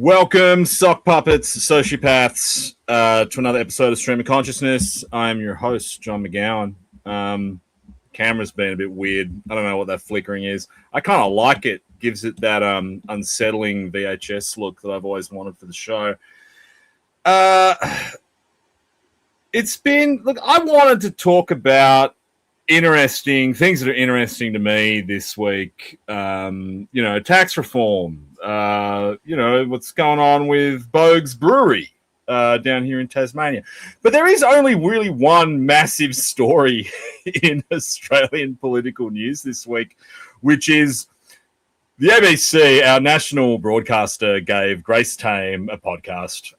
Welcome, sock puppets, sociopaths, to another episode of Stream of Consciousness. I'm your host, John McGowan. Camera's been a bit weird. I don't know what that flickering is. I kind of like it. Gives it that unsettling VHS look that I've always wanted for the show. It's been... Look, I wanted to talk about interesting things that are interesting to me this week. Tax reform. What's going on with Bogue's Brewery down here in Tasmania. But there is only really one massive story in Australian political news this week, which is the ABC, our national broadcaster, gave Grace Tame a podcast.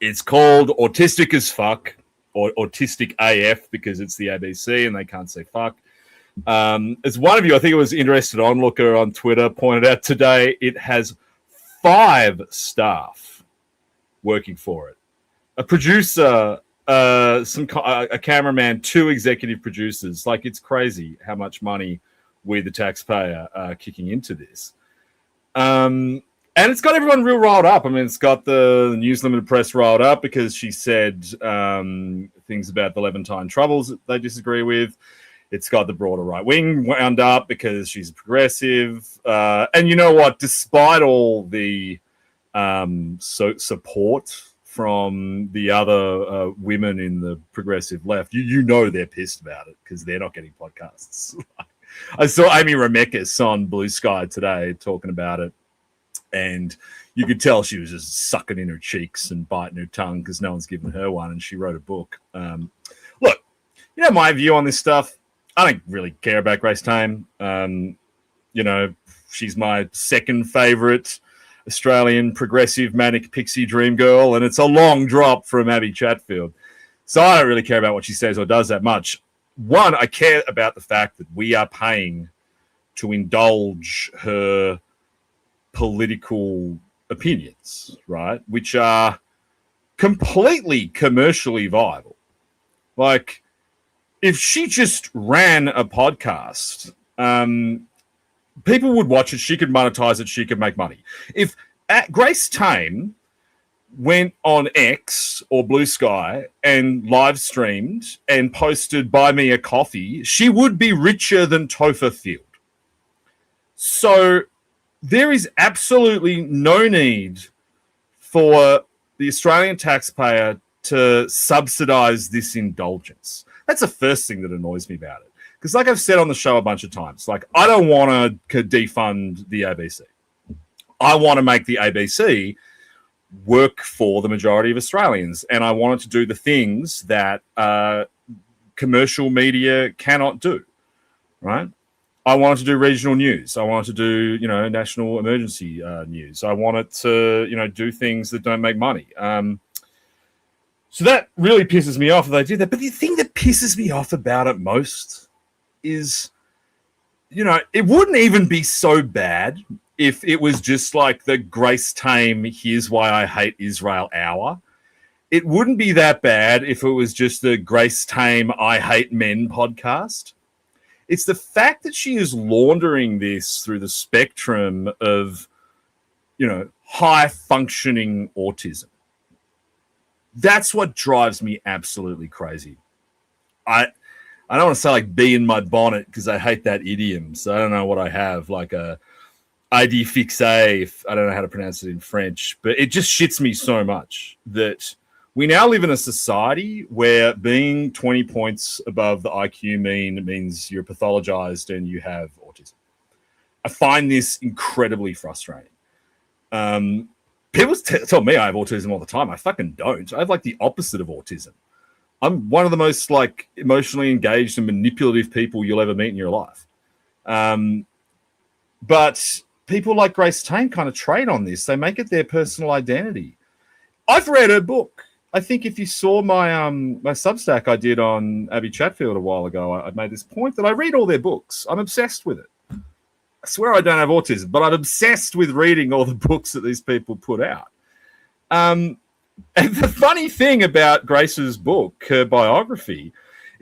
It's called Autistic as Fuck, or Autistic AF, because it's the ABC and they can't say fuck. As one of you, I think it was Interested Onlooker on Twitter, pointed out today, it has 5 staff working for it. A producer, a cameraman, 2 executive producers. Like, it's crazy how much money we, the taxpayer, are kicking into this. And it's got everyone real riled up. I mean, it's got the News Limited press riled up because she said things about the Levantine Troubles that they disagree with. It's got the broader right wing wound up because she's progressive. And you know what? Despite all the support from the other women in the progressive left, you know they're pissed about it because they're not getting podcasts. I saw Amy Remekas on Blue Sky today talking about it, and you could tell she was just sucking in her cheeks and biting her tongue because no one's given her one, and she wrote a book. Look, you know my view on this stuff. I don't really care about Grace Tame. She's my second favorite Australian progressive manic pixie dream girl, and it's a long drop from Abby Chatfield. So I don't really care about what she says or does that much. One, I care about the fact that we are paying to indulge her political opinions, right? Which are completely commercially viable. Like, if she just ran a podcast, people would watch it. She could monetize it. She could make money. If Grace Tame went on X or Blue Sky and live streamed and posted "Buy me a coffee," she would be richer than Topher Field. So there is absolutely no need for the Australian taxpayer to subsidize this indulgence. That's the first thing that annoys me about it. Because like I've said on the show a bunch of times, like, I don't want to defund the ABC. I want to make the ABC work for the majority of Australians. And I want it to do the things that commercial media cannot do, right? I want it to do regional news. I want it to do, national emergency news. I want it to, do things that don't make money. So that really pisses me off that they do that. But the thing that pisses me off about it most is, it wouldn't even be so bad if it was just like the Grace Tame Here's Why I Hate Israel hour. It wouldn't be that bad if it was just the Grace Tame I Hate Men podcast. It's the fact that she is laundering this through the spectrum of, high-functioning autism. That's what drives me absolutely crazy. I don't want to say like bee in my bonnet because I hate that idiom. So I don't know what I have, like a ID fixe, if I don't know how to pronounce it in French. But it just shits me so much that we now live in a society where being 20 points above the IQ mean means you're pathologized and you have autism. I find this incredibly frustrating. People tell me I have autism all the time. I fucking don't. I have like the opposite of autism. I'm one of the most like emotionally engaged and manipulative people you'll ever meet in your life. But people like Grace Tame kind of trade on this. They make it their personal identity. I've read her book. I think if you saw my my Substack I did on Abby Chatfield a while ago, I made this point that I read all their books. I'm obsessed with it. I swear I don't have autism, but I'm obsessed with reading all the books that these people put out. And the funny thing about Grace's book, her biography,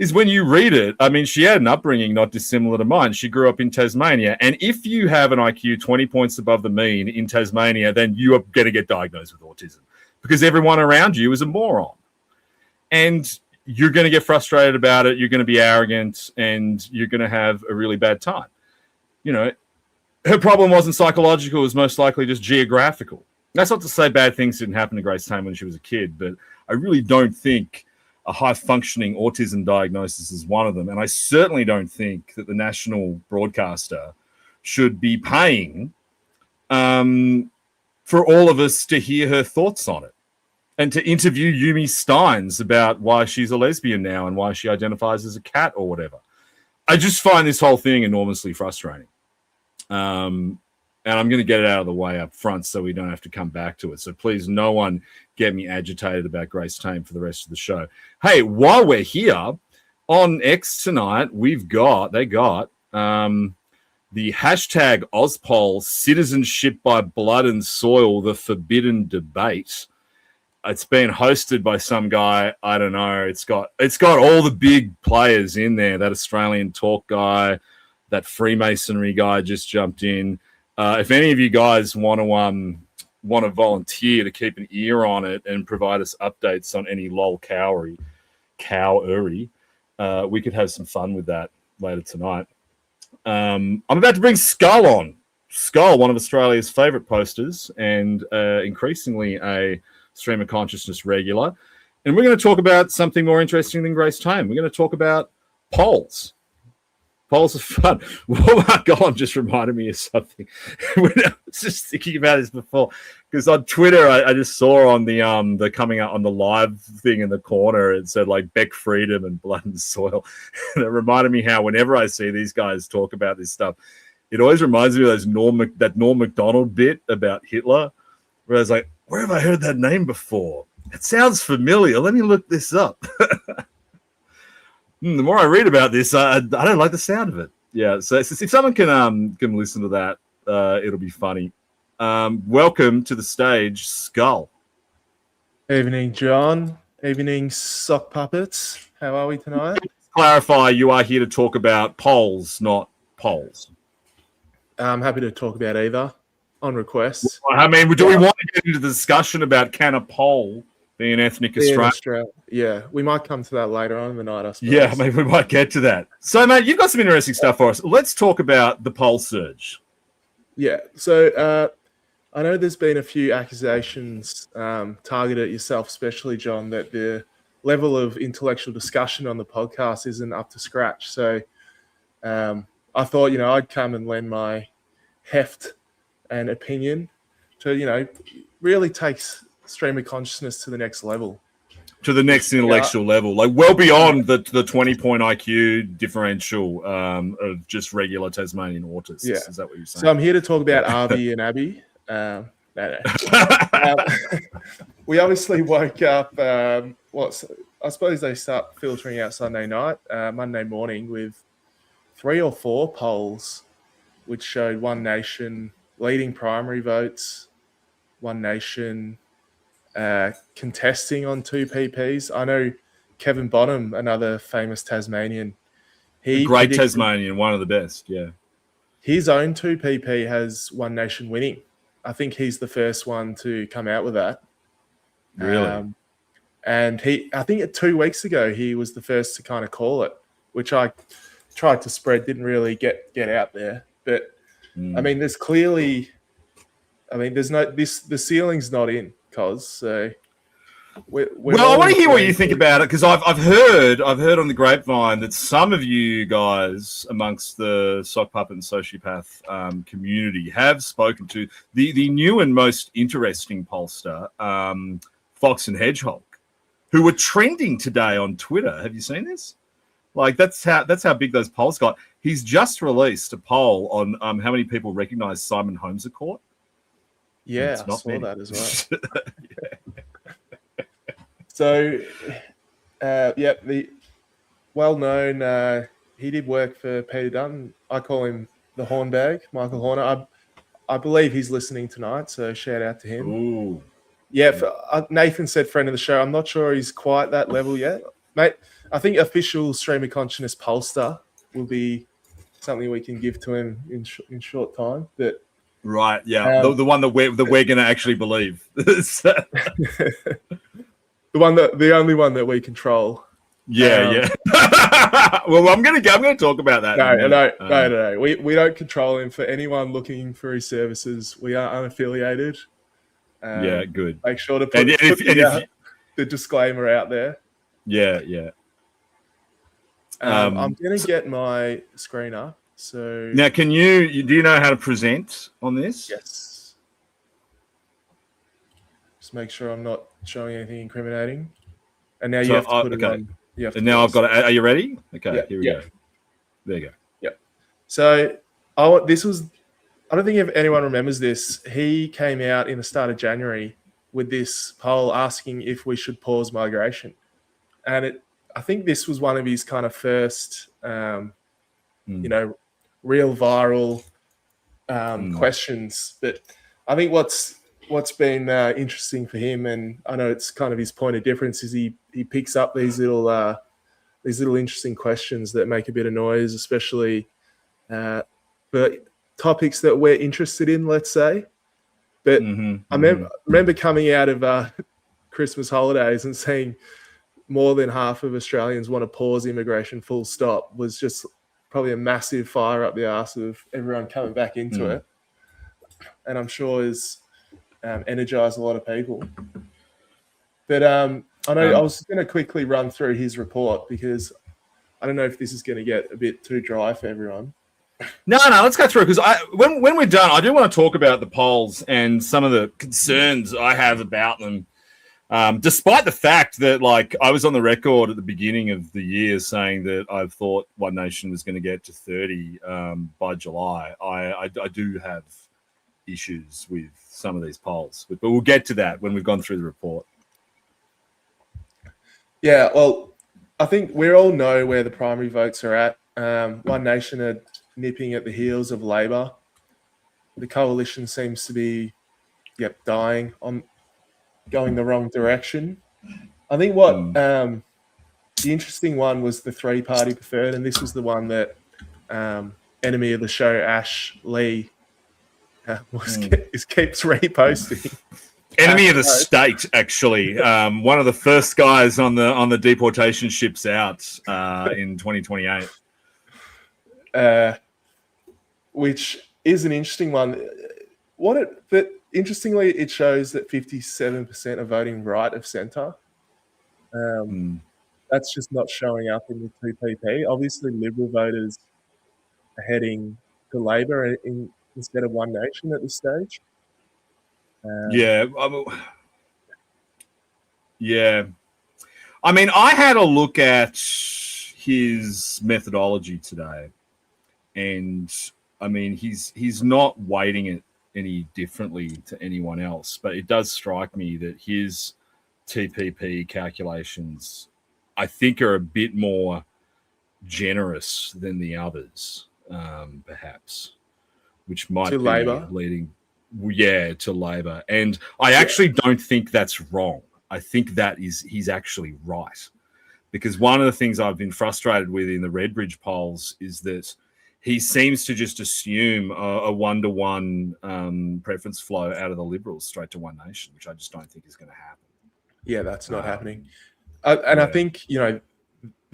is when you read it, I mean, she had an upbringing not dissimilar to mine. She grew up in Tasmania. And if you have an IQ 20 points above the mean in Tasmania, then you are going to get diagnosed with autism because everyone around you is a moron. And you're going to get frustrated about it. You're going to be arrogant and you're going to have a really bad time. You know, her problem wasn't psychological. It was most likely just geographical. That's not to say bad things didn't happen to Grace Tame when she was a kid, but I really don't think a high-functioning autism diagnosis is one of them. And I certainly don't think that the national broadcaster should be paying for all of us to hear her thoughts on it and to interview Yumi Steins about why she's a lesbian now and why she identifies as a cat or whatever. I just find this whole thing enormously frustrating. And I'm going to get it out of the way up front so we don't have to come back to it. So please, no one get me agitated about Grace Tame for the rest of the show. Hey, while we're here on X tonight, they got the hashtag Ozpol Citizenship by Blood and Soil, the Forbidden Debate. It's been hosted by some guy. I don't know. It's got all the big players in there. That Australian talk guy, that Freemasonry guy just jumped in. If any of you guys want to volunteer to keep an ear on it and provide us updates on any lol cowery, we could have some fun with that later tonight. I'm about to bring Skull on. Skull, one of Australia's favourite posters and increasingly a stream of consciousness regular. And we're going to talk about something more interesting than Grace Tame. We're going to talk about polls. Polls are fun. Well, Mark Gollum just reminded me of something. I was just thinking about this before because on Twitter, I just saw on the coming out on the live thing in the corner, it said like Beck Freedom and Blood and Soil. And it reminded me how whenever I see these guys talk about this stuff, it always reminds me of that Norm Macdonald bit about Hitler, where I was like, where have I heard that name before? It sounds familiar. Let me look this up. The more I read about this, I don't like the sound of it. Yeah, so if someone can listen to that, it'll be funny. Welcome to the stage, Skull. Evening, John. Evening, sock puppets. How are we tonight? Clarify, you are here to talk about polls, not polls. I'm happy to talk about either on request. I mean, do we want to get into the discussion about can a poll be an ethnic Australian? Yeah, we might come to that later on in the night, I suppose. Yeah, maybe we might get to that. So, mate, you've got some interesting stuff for us. Let's talk about the poll surge. Yeah, so I know there's been a few accusations targeted at yourself, especially, John, that the level of intellectual discussion on the podcast isn't up to scratch. So I thought, I'd come and lend my heft and opinion to, really takes stream of consciousness to the next level. To the next intellectual level, like well beyond the 20-point IQ differential of just regular Tasmanian autists. Yeah. Is that what you're saying? So I'm here to talk about Arby and Abby. No. We obviously woke up, I suppose they start filtering out Sunday night, Monday morning with 3 or 4 polls which showed One Nation leading primary votes, One Nation contesting on 2 PPs. I know Kevin Bonham, another famous Tasmanian. Great Tasmanian, one of the best, yeah. His own 2 PP has One Nation winning. I think he's the first one to come out with that. Really? And I think 2 weeks ago, he was the first to kind of call it, which I tried to spread, didn't really get out there. But, I mean, there's clearly... the ceiling's not in, cos. So I want to hear what you think about it because I've heard on the grapevine that some of you guys amongst the sock puppet and sociopath community have spoken to the new and most interesting pollster, Fox and Hedgehog, who were trending today on Twitter. Have you seen this? Like that's how big those polls got. He's just released a poll on how many people recognize Simon Holmes at court. Yeah, I saw that as well. So, the well-known, he did work for Peter Dunn. I call him the Hornbag, Michael Horner. I believe he's listening tonight, so shout out to him. Ooh. Yeah, Nathan said friend of the show. I'm not sure he's quite that level yet. mate, I think official stream of consciousness pollster will be something we can give to him in short time. But Right, yeah, the one that we're going to actually believe. the only one that we control. Yeah. Well, I'm going to talk about that. No. We don't control him. For anyone looking for his services, we are unaffiliated. Yeah, good. Make sure to put the disclaimer out there. Yeah. I'm going to get my screen up. So now, do you know how to present on this? Yes. Just make sure I'm not showing anything incriminating. And now you have to put it on. And now I've got it. Are you ready? Okay, here we go. There you go. Yep. So I don't think if anyone remembers this. He came out in the start of January with this poll asking if we should pause migration. And I think this was one of his kind of first, real viral questions. But I think what's been interesting for him, and I know it's kind of his point of difference, is he picks up these little interesting questions that make a bit of noise, especially for topics that we're interested in, let's say. But I remember coming out of Christmas holidays and seeing more than half of Australians want to pause immigration full stop was just probably a massive fire up the arse of everyone coming back into it. And I'm sure has energized a lot of people. But I know I was going to quickly run through his report because I don't know if this is going to get a bit too dry for everyone. No, let's go through, because when we're done, I do want to talk about the polls and some of the concerns I have about them. Despite the fact that, like, I was on the record at the beginning of the year saying that I thought One Nation was going to get to 30 by July, I do have issues with some of these polls, but we'll get to that when we've gone through the report. Yeah, well, I think we all know where the primary votes are at. One Nation are nipping at the heels of Labor. The coalition seems to be, dying on going the wrong direction. I think what the interesting one was the three-party preferred, and this was the one that enemy of the show Ash Lee keeps reposting. Enemy of the state, actually. One of the first guys on the deportation ships out in 2028. Which is an interesting one. Interestingly, it shows that 57% are voting right of centre. That's just not showing up in the 2PP. Obviously, Liberal voters are heading to Labor instead of One Nation at this stage. Yeah. I mean, I had a look at his methodology today, and I mean, he's not weighting it any differently to anyone else, but it does strike me that his TPP calculations, I think, are a bit more generous than the others, perhaps, which might be Labor leading, to Labor. And I actually don't think that's wrong. I think that he's actually right, because one of the things I've been frustrated with in the Redbridge polls is that he seems to just assume a one-to-one preference flow out of the Liberals straight to One Nation, which I just don't think is going to happen. Yeah, that's not happening. I think, the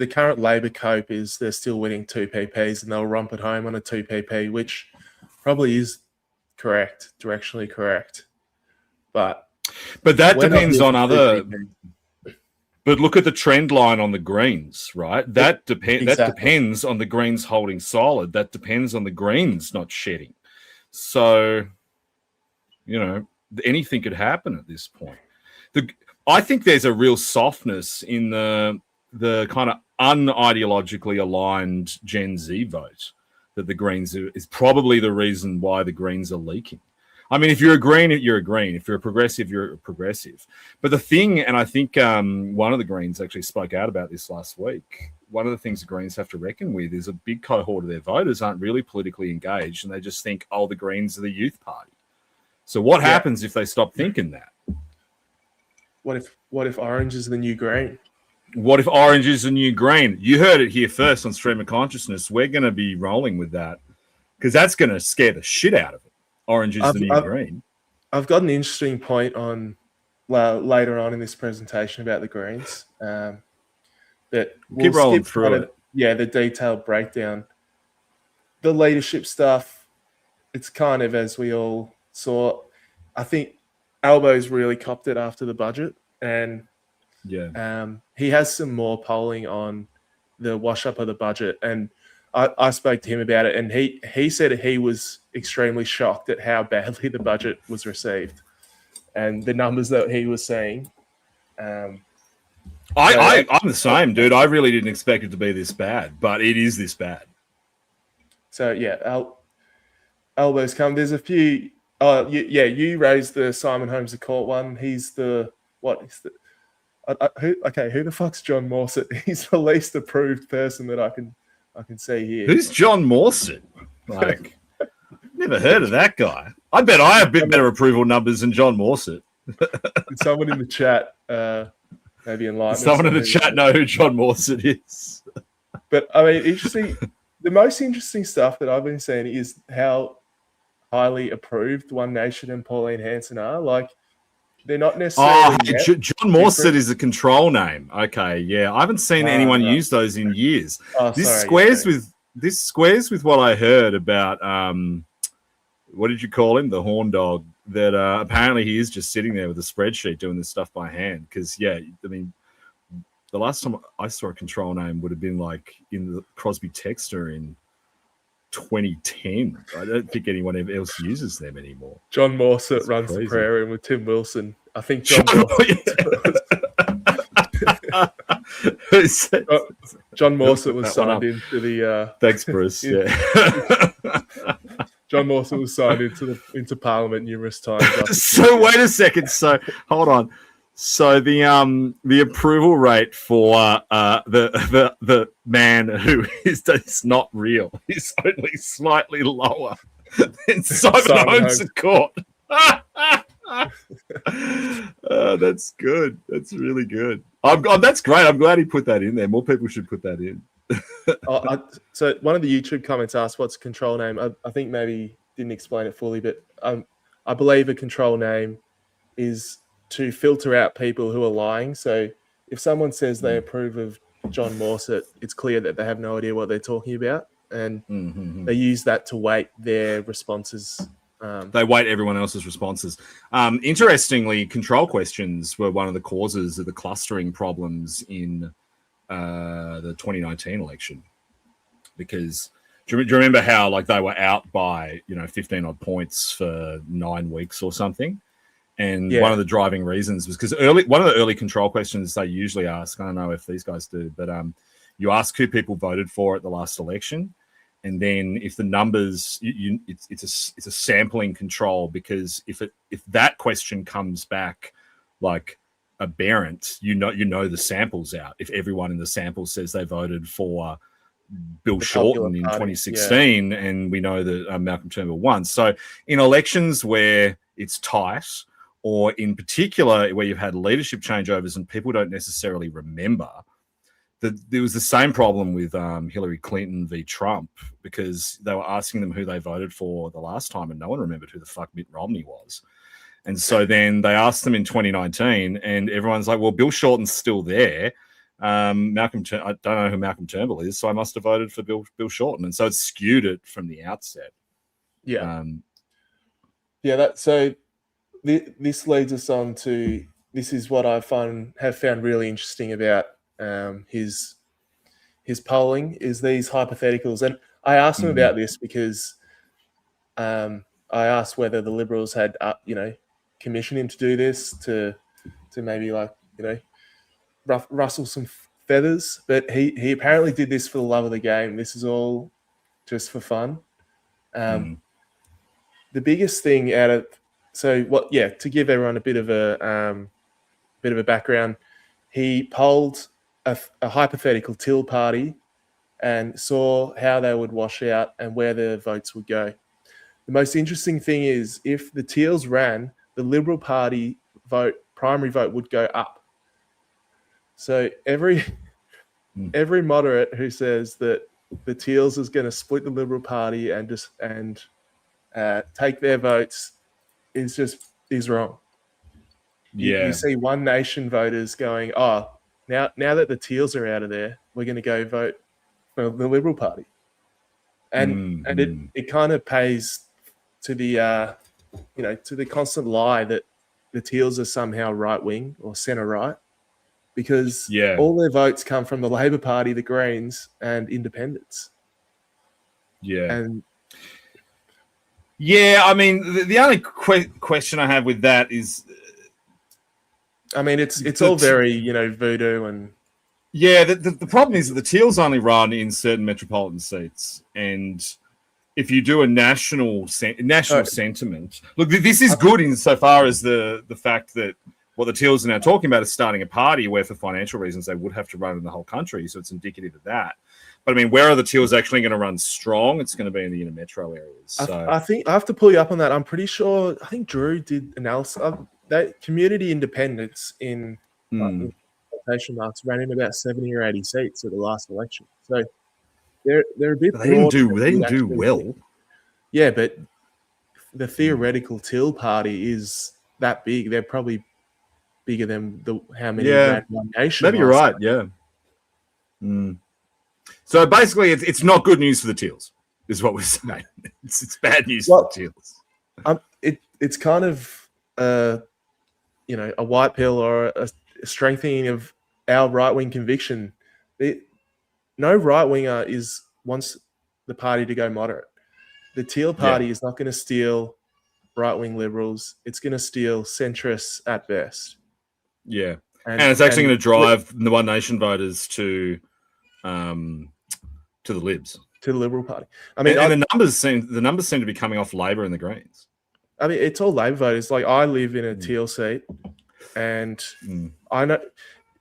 current Labor cope is they're still winning 2PPs and they'll romp it home on a 2PP, which probably is correct, directionally correct. But that depends on other... But look at the trend line on the Greens, right? That depends on the Greens holding solid. That depends on the Greens not shedding. So, anything could happen at this point. I think there's a real softness in the kind of unideologically aligned Gen Z vote that the Greens is probably the reason why the Greens are leaking. I mean, if you're a Green, you're a Green. If you're a progressive, you're a progressive. But the thing, and I think one of the Greens actually spoke out about this last week, one of the things the Greens have to reckon with is a big cohort of their voters aren't really politically engaged, and they just think, oh, the Greens are the youth party. So what happens if they stop thinking that? What if Orange is the new Green? What if orange is the new green? You heard it here first on Stream of Consciousness. We're going to be rolling with that because that's going to scare the shit out of it. Orange is the new green. I've got an interesting point on later on in this presentation about the greens. That Keep rolling through it. Yeah, the detailed breakdown. The leadership stuff, it's kind of as we all saw. I think Albo's really copped it after the budget, and he has some more polling on the wash up of the budget, and I spoke to him about it, and he said he was extremely shocked at how badly the budget was received and the numbers that he was seeing. I'm the same, dude. I really didn't expect it to be this bad, but it is this bad. So yeah, Albo's come. There's a few. You raised the Simon Holmes of Court one. He's the what? Who the fuck's John Morsett? He's the least approved person that I can see here. Who's John Morsett? Like, never heard of that guy. I bet I have a bit better approval numbers than John Morsett. Someone in the chat, maybe enlighten. Someone in the chat know who John Morsett is. But I mean, interesting. The most interesting stuff that I've been seeing is how highly approved One Nation and Pauline Hanson are. Like, they're not necessarily. John Morsett is a control name. Okay, yeah, I haven't seen anyone use those in years. This squares with what I heard about. What did you call him? The horn dog. That apparently he is just sitting there with a spreadsheet doing this stuff by hand. Because I mean, the last time I saw a control name would have been like in the Crosby Texter in 2010. I don't think anyone else uses them animore. John Morsett runs the prayer room with Tim Wilson. I think John Morsett was signed into the. Thanks, Bruce. Yeah. John Morsett was signed into Parliament numerous times. So wait a second. So hold on. So the approval rate for the man who is not real is only slightly lower than Simon Holmes at Court. That's good. That's really good. That's great. I'm glad he put that in there. More people should put that in. So one of the YouTube comments asked, "What's a control name?" I think maybe didn't explain it fully, but I believe a control name is to filter out people who are lying. So if someone says they approve of John Morsett, it's clear that they have no idea what they're talking about, and they use that to weight their responses. They weight everyone else's responses. Interestingly, control questions were one of the causes of the clustering problems in the 2019 election. Because do you remember how like they were out by 15 odd points for 9 weeks or something? And one of the driving reasons was because one of the early control questions they usually ask, I don't know if these guys do, but you ask who people voted for at the last election, and then if the numbers, it's a sampling control, because if that question comes back like aberrant, you know the sample's out. If everyone in the sample says they voted for Bill Shorten in 2016, and we know that Malcolm Turnbull won. So in elections where it's tight, or in particular where you've had leadership changeovers and people don't necessarily remember, that there was the same problem with Hillary Clinton v. Trump, because they were asking them who they voted for the last time and no one remembered who the fuck Mitt Romney was. And so then they asked them in 2019 and everyone's like, well, Bill Shorten's still there. I don't know who Malcolm Turnbull is, so I must have voted for Bill Shorten. And so it skewed it from the outset. Yeah. So this leads us on to, this is what I have found really interesting about his polling, is these hypotheticals. And I asked him about this because I asked whether the Liberals had commissioned him to do this to maybe rustle some feathers, but he apparently did this for the love of the game. This is all just for fun. The biggest thing to give everyone a bit of a background, he polled a hypothetical Till party and saw how they would wash out and where the votes would go. The most interesting thing is, if the Teals ran, the Liberal Party primary vote would go up. So every moderate who says that the Teals is going to split the Liberal Party and take their votes is wrong. You see One Nation voters going, oh, now that the Teals are out of there, we're going to go vote for the Liberal Party, and it kind of pays to the to the constant lie that the Teals are somehow right wing or centre right, because all their votes come from the Labor Party, the Greens, and Independents. And I mean, the only question I have with that is, I mean, it's all very voodoo and the problem is that the Teals only run in certain metropolitan seats, and if you do a national sentiment, look, this is good insofar as the fact that what the Teals are now talking about is starting a party where, for financial reasons, they would have to run in the whole country. So it's indicative of that. But I mean, where are the Teals actually going to run strong? It's going to be in the inner metro areas. So I think I have to pull you up on that. I'm pretty sure. I think Drew did analysis of that community independence in quotation marks ran in about 70 or 80 seats at the last election. So they're a bit. They didn't do well. Yeah, but the theoretical Teal party is that big. They're probably bigger than how many ran One Nation. Maybe you're right. Yeah. So basically, it's not good news for the Teals, is what we're saying. It's bad news for the Teals. It's kind of a white pill or a strengthening of our right wing conviction. No right winger wants the party to go moderate. The Teal party is not going to steal right wing Liberals. It's going to steal centrists at best. Yeah, and it's actually going to drive the One Nation voters to the Libs, to the Liberal Party. I mean, and the numbers seem to be coming off Labor and the Greens. I mean, it's all Labor voters. Like, I live in a Teal seat, and I know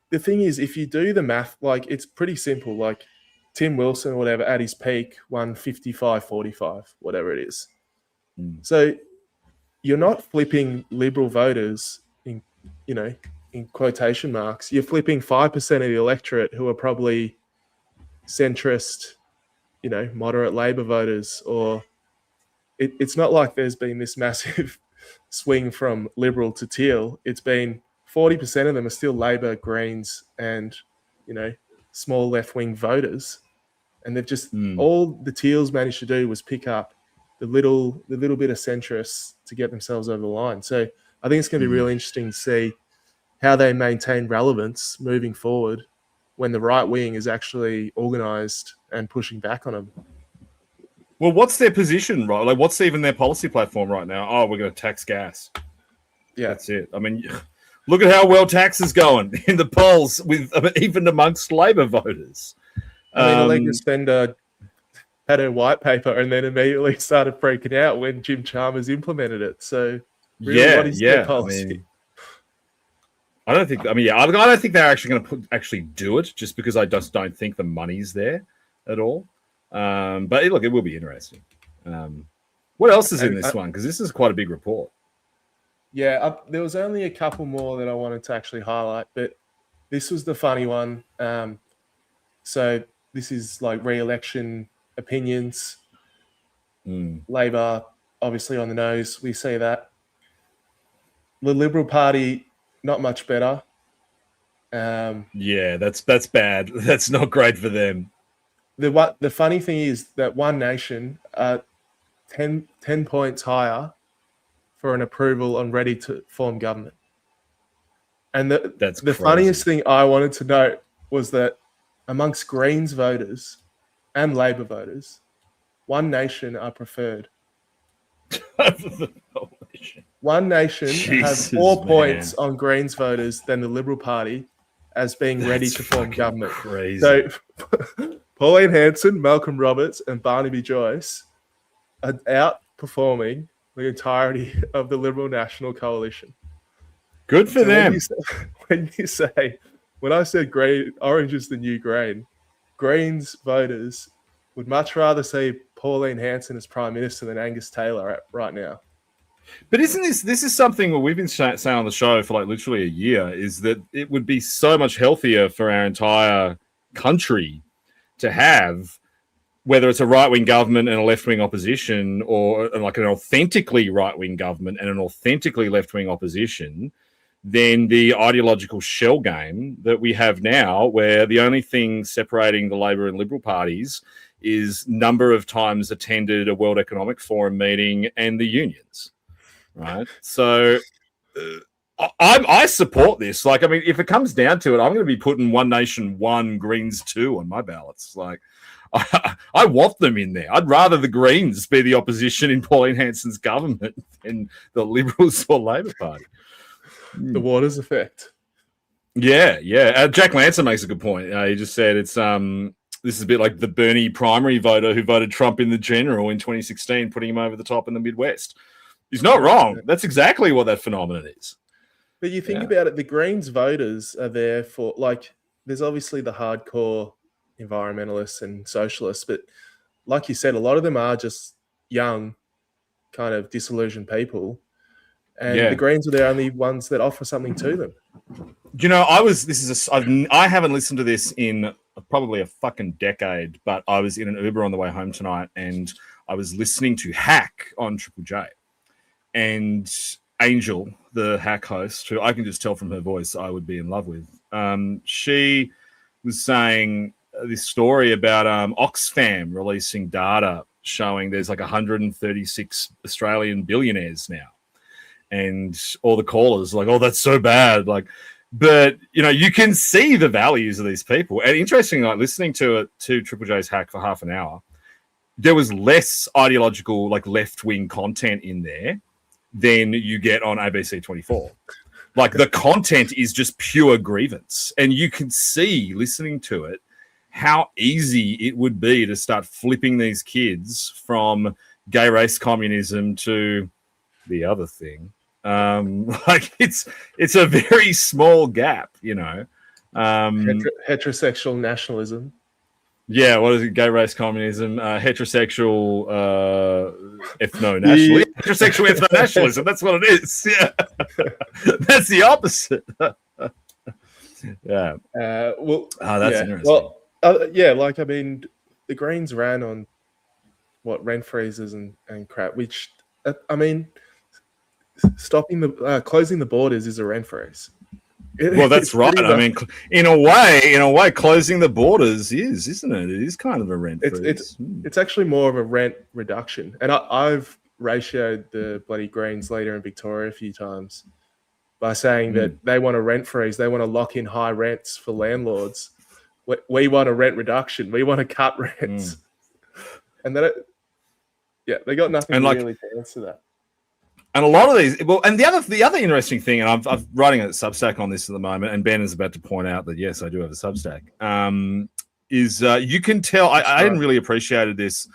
the thing is, if you do the math, like, it's pretty simple. Like, Tim Wilson or whatever at his peak won 55-45, whatever it is. So you're not flipping Liberal voters in quotation marks. You're flipping 5% of the electorate who are probably centrist, moderate Labor voters, or it's not like there's been this massive swing from Liberal to Teal. It's been 40% of them are still Labor, Greens, and small left-wing voters, and they've just all the Teals managed to do was pick up the little bit of centrists to get themselves over the line. So I think it's going to be really interesting to see how they maintain relevance moving forward when the right wing is actually organised and pushing back on them. Well, what's their position, right? Like, what's even their policy platform right now? Oh, we're going to tax gas. Yeah, that's it. I mean, look at how well tax is going in the polls, even amongst Labor voters. I mean, Allegra Spender had a white paper and then immediately started freaking out when Jim Chalmers implemented it. So, really, what is their policy? I don't think. I don't think they're actually going to do it, just because I just don't think the money's there at all. But look, it will be interesting. What else is in this one? Because this is quite a big report. Yeah, there was only a couple more that I wanted to actually highlight, but this was the funny one. So this is like re-election opinions. Labor, obviously on the nose. We see that. The Liberal Party, not much better. Yeah, that's bad. That's not great for them. The funny thing is that One Nation, 10 points higher for an approval on ready to form government. And the funniest thing I wanted to note was that amongst Greens voters and Labor voters, One Nation are preferred. One Nation has 4 points on Greens voters than the Liberal Party as being ready to form government. Crazy. So Pauline Hanson, Malcolm Roberts, and Barnaby Joyce are outperforming the entirety of the Liberal National Coalition. Good for them. When I said green, orange is the new green, Greens voters would much rather see Pauline Hanson as Prime Minister than Angus Taylor right now. But isn't this is something that we've been saying on the show for like literally a year, is that it would be so much healthier for our entire country to have, whether it's a right-wing government and a left-wing opposition, or like an authentically right-wing government and an authentically left-wing opposition, than the ideological shell game that we have now, where the only thing separating the Labor and Liberal parties is number of times attended a World Economic Forum meeting and the unions. Right. So I support this. Like, I mean, if it comes down to it, I'm going to be putting One Nation 1, Greens 2 on my ballots. Like, I want them in there. I'd rather the Greens be the opposition in Pauline Hanson's government than the Liberals or Labor Party. The Waters effect. Yeah, yeah. Jack Lancer makes a good point. He just said it's this is a bit like the Bernie primary voter who voted Trump in the general in 2016, putting him over the top in the Midwest. He's not wrong. That's exactly what that phenomenon is. But you think about it, the Greens voters are there for, like, there's obviously the hardcore environmentalists and socialists, but like you said, a lot of them are just young, kind of disillusioned people. And the Greens are the only ones that offer something to them. You know, I haven't listened to this in probably a fucking decade, but I was in an Uber on the way home tonight and I was listening to Hack on Triple J. And Angel, the Hack host, who I can just tell from her voice I would be in love with, she was saying this story about Oxfam releasing data showing there's like 136 Australian billionaires now. And all the callers are like, oh, that's so bad. Like, but, you know, you can see the values of these people. And interesting, like listening to Triple J's Hack for half an hour, there was less ideological, like left-wing content in there than you get on ABC 24. Like the content is just pure grievance. And you can see, listening to it, how easy it would be to start flipping these kids from gay race communism to the other thing. Like it's a very small gap, you know. Heterosexual nationalism. Yeah, what is it? Gay race communism, heterosexual ethno-nationalism. Heterosexual ethno-nationalism, that's what it is. Yeah. That's the opposite. Yeah. That's interesting. Well, like, I mean, the Greens ran on, rent freezes and crap, which, I mean, closing the borders is a rent freeze. Well, that's right. I mean, in a way, closing the borders isn't it? It is kind of a rent freeze. It's actually more of a rent reduction. And I've ratioed the bloody Greens leader in Victoria a few times by saying that they want a rent freeze. They want to lock in high rents for landlords. We want a rent reduction. We want to cut rents. And they got nothing really to answer that. And a lot of these, and the other interesting thing, and I'm writing a Substack on this at the moment, and Ben is about to point out that yes, I do have a Substack. Is you can tell I hadn't really appreciated this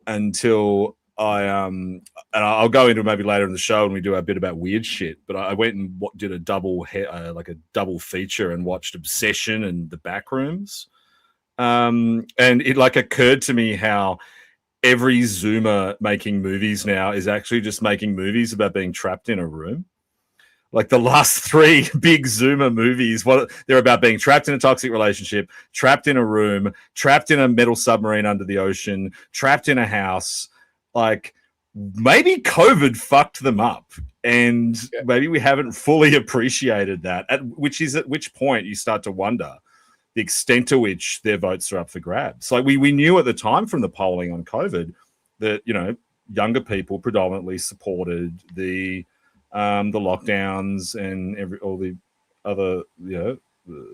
until and I'll go into it maybe later in the show when we do our bit about weird shit. But I went and did a double feature and watched Obsession and The Backrooms, and it like occurred to me how every Zoomer making movies now is actually just making movies about being trapped in a room. Like the last 3 big Zoomer movies, they're about being trapped in a toxic relationship, trapped in a room, trapped in a metal submarine under the ocean, trapped in a house. Like maybe COVID fucked them up, and maybe we haven't fully appreciated that. At which point you start to wonder the extent to which their votes are up for grabs. Like we knew at the time from the polling on COVID that, you know, younger people predominantly supported the lockdowns and all the other, you know,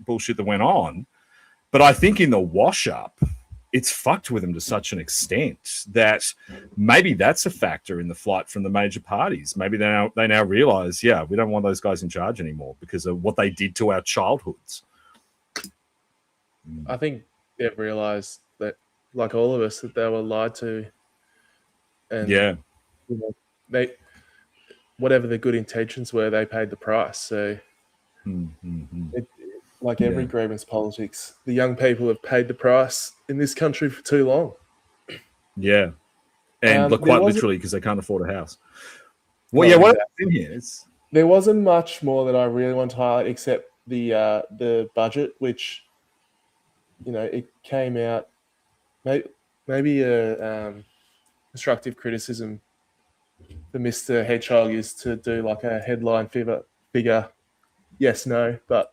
bullshit that went on. But I think in the wash up, it's fucked with them to such an extent that maybe that's a factor in the flight from the major parties. Maybe they now realize, we don't want those guys in charge anymore because of what they did to our childhoods. I think they've realised that, like all of us, that they were lied to, and you know, whatever their good intentions were, they paid the price. So, like every grievance politics, the young people have paid the price in this country for too long. Yeah, and quite literally because they can't afford a house. Well, Not yeah, what exactly. in here? It's There wasn't much more that I really want to highlight except the budget, which it came out. Maybe a constructive criticism for Mr. Hedgehog is to do like a headline figure yes, no, but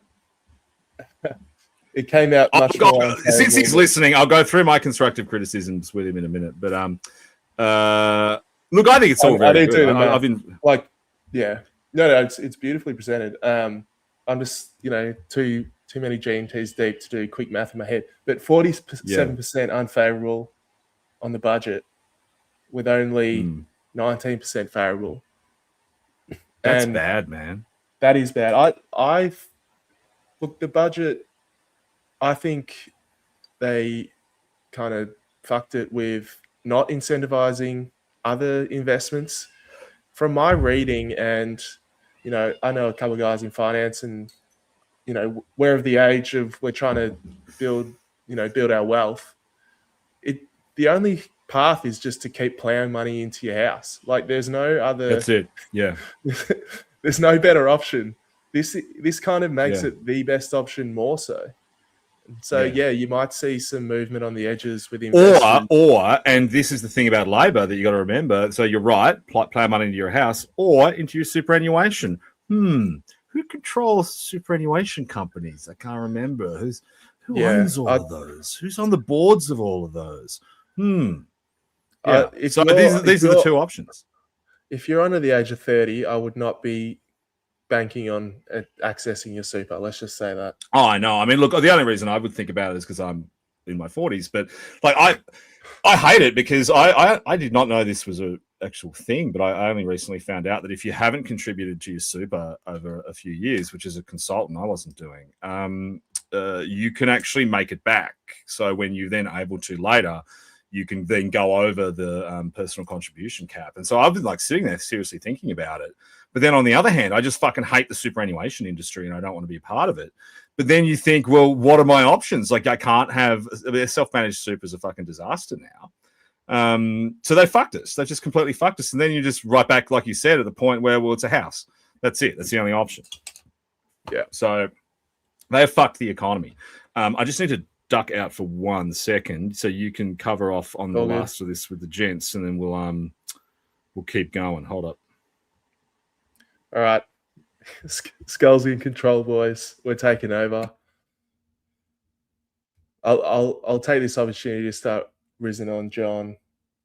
it came out much more since he's unfavorable. listening, I'll go through my constructive criticisms with him in a minute. But look, I think it's all I very need to good. do the math. I've been Yeah, no, it's beautifully presented. I'm just too many GMTs deep to do quick math in my head. But 47% unfavorable on the budget, with only 19% favorable. That's And bad, man. that is bad. I look, the budget, I think they kind of fucked it with not incentivizing other investments. From my reading, and I know a couple of guys in finance, and we're of the age of we're trying to build our wealth. The only path is just to keep plowing money into your house. Like there's no other. That's it. Yeah. There's no better option. This kind of makes it the best option more so. So you might see some movement on the edges with investors. Or, and this is the thing about Labor that you got to remember. So you're right, plow money into your house or into your superannuation. Who controls superannuation companies? I can't remember. Who owns all of those? Who's on the boards of all of those? Yeah. So these are the two options. If you're under the age of 30, I would not be banking on accessing your super. Let's just say that. Oh, I know. I mean, look, the only reason I would think about it is because I'm in my 40s. But like, I hate it because I did not know this was an actual thing, but I only recently found out that if you haven't contributed to your super over a few years, which as a consultant I wasn't doing, you can actually make it back. So when you're then able to later, you can then go over the personal contribution cap. And so I've been like sitting there seriously thinking about it. But then on the other hand, I just fucking hate the superannuation industry and I don't want to be a part of it. But then you think, well, what are my options? Like I can't have self-managed super is a fucking disaster now. So they fucked us. They just completely fucked us. And then you're just right back, like you said, at the point where, well, it's a house. That's it. That's the only option. Yeah. So they have fucked the economy. I just need to duck out for 1 second so you can cover off on the last of this with the gents, and then we'll keep going. Hold up. All right. Skulls in control, boys. We're taking over. I'll take this opportunity to start rizzing on John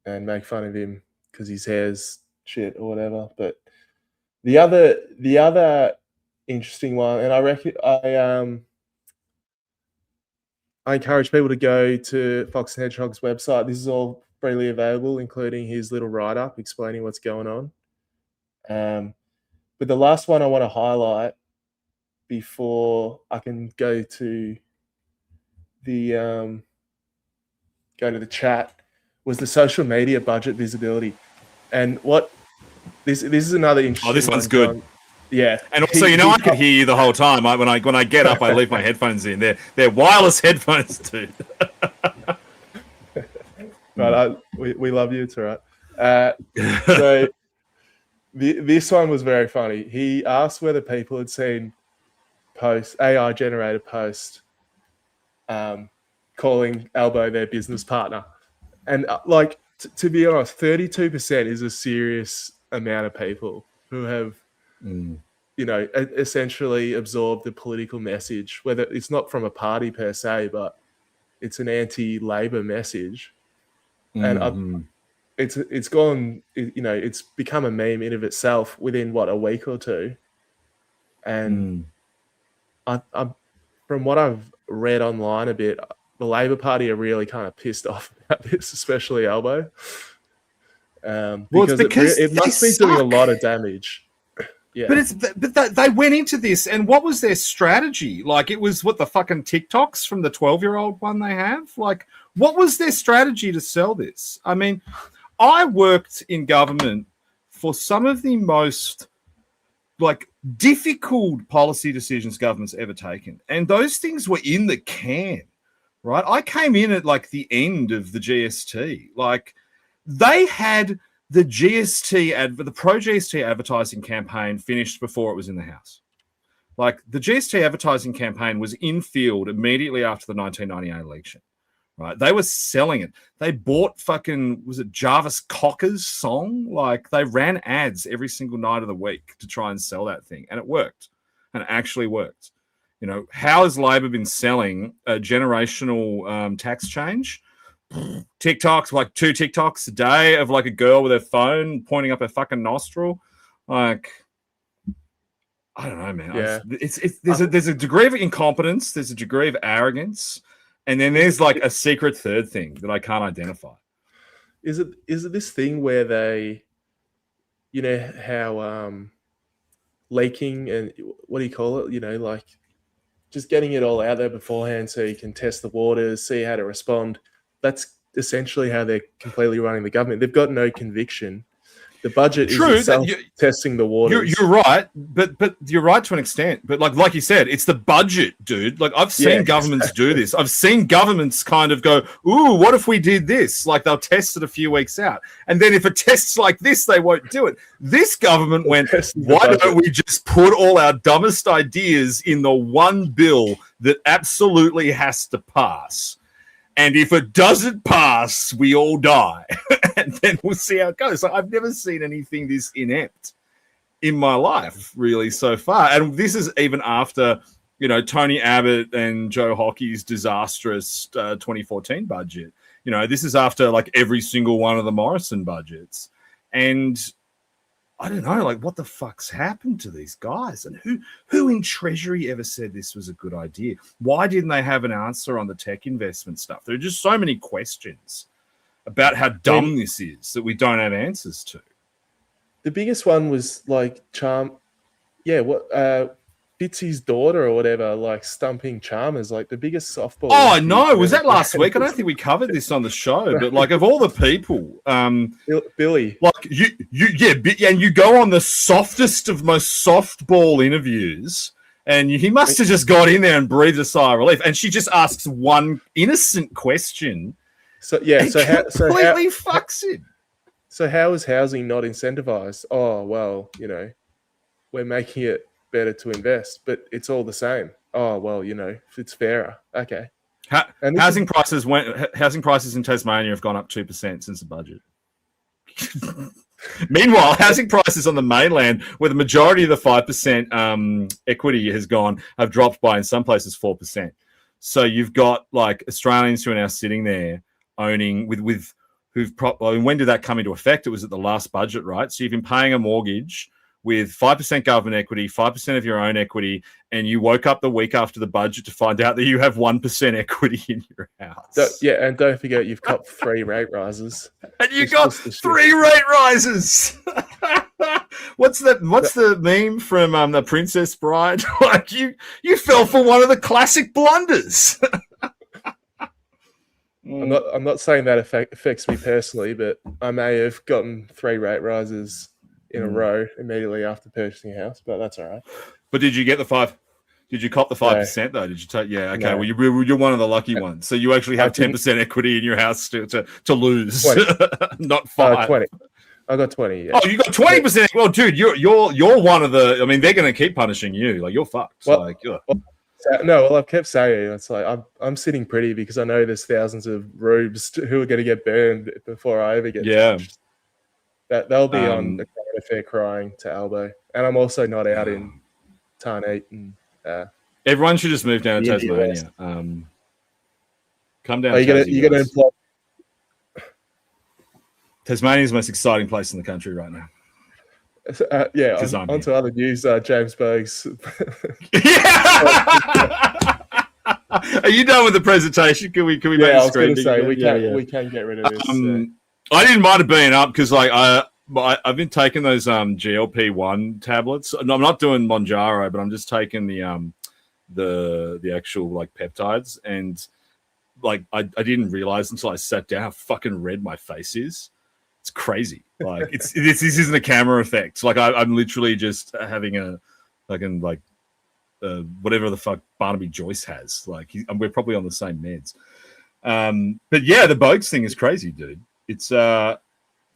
and make fun of him because his hair's shit or whatever. But the other interesting one, and I reckon I encourage people to go to Fox and Hedgehog's website. This is all freely available, including his little write-up explaining what's going on. But the last one I want to highlight before I can go to the chat was the social media budget visibility. And what this is another interesting. Oh, this one's good. John. Yeah, and also, I could hear you the whole time. When I get up, I leave my headphones in. They're wireless headphones too. Right, we love you. It's all right. So this one was very funny. He asked whether people had seen AI generated post, calling Albo their business partner, and to be honest, 32% is a serious amount of people who have. Essentially absorb the political message, whether it's not from a party per se, but it's an anti-Labor message. And it's gone, it's become a meme in of itself within a week or two. And I from what I've read online a bit, the Labor Party are really kind of pissed off about this, especially Albo. Because it must be doing a lot of damage. Yeah. But they went into this, and what was their strategy? Like, it was the fucking TikToks from the 12-year-old one they have? Like, what was their strategy to sell this? I mean, I worked in government for some of the most, difficult policy decisions government's ever taken. And those things were in the can, right? I came in at, the end of the GST. They had the the pro GST advertising campaign finished before it was in the House. Like the GST advertising campaign was in field immediately after the 1998 election. Right, they were selling it. They bought fucking, was it Jarvis Cocker's song? Like they ran ads every single night of the week to try and sell that thing, and it worked, and it actually worked. You know, how has Labor been selling a generational tax change? TikToks, like 2 TikToks a day of like a girl with her phone pointing up her fucking nostril. Like, I don't know, man. Yeah. There's a degree of incompetence. There's a degree of arrogance. And then there's like a secret third thing that I can't identify. Is it this thing where they, you know, how leaking and what do you call it? You know, like just getting it all out there beforehand so you can test the waters, see how to respond. That's essentially how they're completely running the government. They've got no conviction. The budget is itself testing the waters. You're right, but you're right to an extent. But like you said, it's the budget, dude. Like I've seen governments do this. I've seen governments kind of go, "Ooh, what if we did this?" Like they'll test it a few weeks out, and then if it tests like this, they won't do it. This government went, "Why don't we just put all our dumbest ideas in the one bill that absolutely has to pass?" And if it doesn't pass, we all die. And then we'll see how it goes. Like, I've never seen anything this inept in my life, really, so far. And this is even after, you know, Tony Abbott and Joe Hockey's disastrous 2014 budget. You know, this is after, like, every single one of the Morrison budgets. And I don't know, like, what the fuck's happened to these guys? And who in Treasury ever said this was a good idea? Why didn't they have an answer on the tech investment stuff? There are just so many questions about how dumb this is that we don't have answers to. The biggest one was, like, Bitsy's daughter or whatever, like, stumping Chalmers, like, the biggest softball. Oh, no, was that last week? I don't think we covered this on the show, but, like, of all the people... Billy. Like, and you go on the softest of most softball interviews, and he must have just got in there and breathed a sigh of relief, and she just asks one innocent question. Completely fucks it. So how is housing not incentivized? Oh, well, you know, we're making it better to invest, but it's all the same. Oh, well, you know, if it's fairer. Okay. Housing prices in Tasmania have gone up 2% since the budget. Meanwhile, housing prices on the mainland, where the majority of the 5% equity has gone, have dropped by, in some places, 4%. So you've got like Australians who are now sitting there owning when did that come into effect? It was at the last budget, right? So you've been paying a mortgage with 5% government equity, 5% of your own equity, and you woke up the week after the budget to find out that you have 1% equity in your house. And don't forget you've copped 3 rate rises. And you got 3 rate rises. What's the meme from The Princess Bride? Like you fell for one of the classic blunders. I'm not saying that affects me personally, but I may have gotten 3 rate rises in a row immediately after purchasing a house, but that's all right. But did you get the 5? Did you cop the 5% though? Did you take? Yeah, okay. No. Well, you're one of the lucky ones. So you actually have 10% equity in your house to lose, not 5. 20. I got 20. Yeah. Oh, you got 20%. Well, dude, you're one of the. I mean, they're going to keep punishing you. Like you're fucked. I've kept saying it's like I'm sitting pretty because I know there's thousands of rubes who are going to get burned before I ever get touched. They'll be on the current affair crying to Albo, and I'm also not out in Tarneit and. Everyone should just move down to Tasmania. Come down. Are you going to imply? Tasmania is the most exciting place in the country right now. On to other news. James Bogues. Are you done with the presentation? Can we make a screen? We can get rid of this. I didn't mind it being up because like I've been taking those GLP-1 tablets. I'm not doing Monjaro, but I'm just taking the actual like peptides, and like I didn't realize until I sat down how fucking red my face is. It's crazy. Like this isn't a camera effect. Like I'm literally just having a fucking like whatever the fuck Barnaby Joyce has. Like we're probably on the same meds. But yeah, the Bogues thing is crazy, dude. It's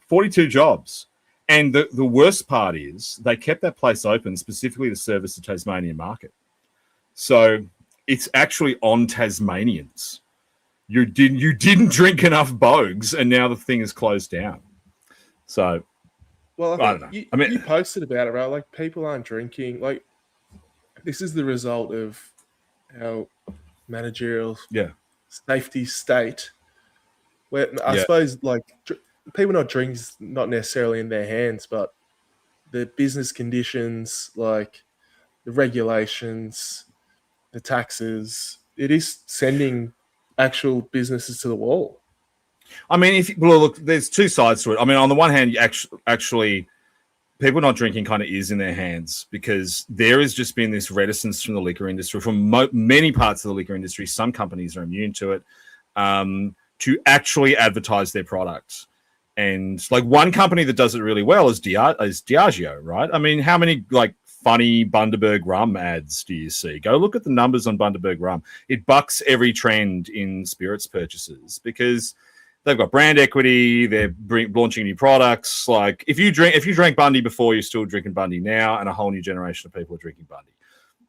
42 jobs. And the worst part is they kept that place open specifically to service the Tasmanian market. So it's actually on Tasmanians. You didn't drink enough bogues, and now the thing is closed down. So, well, I don't know. You posted about it, right? Like, people aren't drinking. Like, this is the result of our managerial safety state. Where I suppose, like, people not drinking, not necessarily in their hands, but the business conditions, like the regulations, the taxes, it is sending actual businesses to the wall. I mean, look, there's two sides to it. I mean, on the one hand, you actually people not drinking kind of is in their hands, because there has just been this reticence from the liquor industry, from many parts of the liquor industry. Some companies are immune to it, to actually advertise their products. And like one company that does it really well is Diageo, right? I mean, how many like funny Bundaberg rum ads do you see? Go look at the numbers on Bundaberg rum. It bucks every trend in spirits purchases because they've got brand equity. They're launching new products. Like if you drank Bundy before, you're still drinking Bundy now, and a whole new generation of people are drinking Bundy,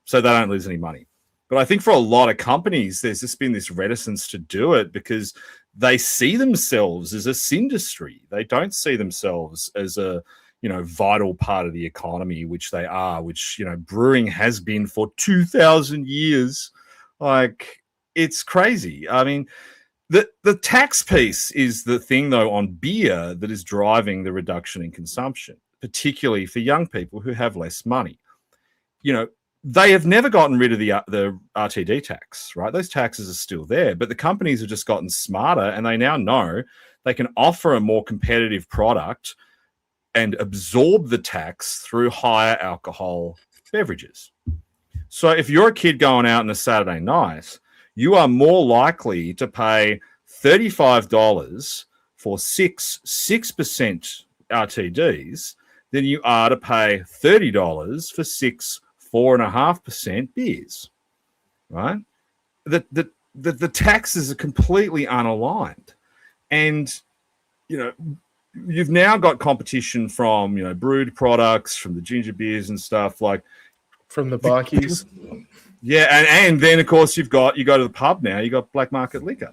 so they don't lose any money. But I think for a lot of companies, there's just been this reticence to do it because they see themselves as a industry. They don't see themselves as a vital part of the economy, which they are. Which brewing has been for 2,000 years. Like it's crazy. I mean. The tax piece is the thing, though, on beer that is driving the reduction in consumption, particularly for young people who have less money. They have never gotten rid of the RTD tax, right? Those taxes are still there, but the companies have just gotten smarter, and they now know they can offer a more competitive product and absorb the tax through higher alcohol beverages. So if you're a kid going out on a Saturday night, you are more likely to pay $35 for 6% RTDs than you are to pay $30 for 4.5% beers, right? The taxes are completely unaligned. And, you've now got competition from, brewed products, from the ginger beers and stuff, like from the bikies. Yeah, and then of course you go to the pub now. You got black market liquor.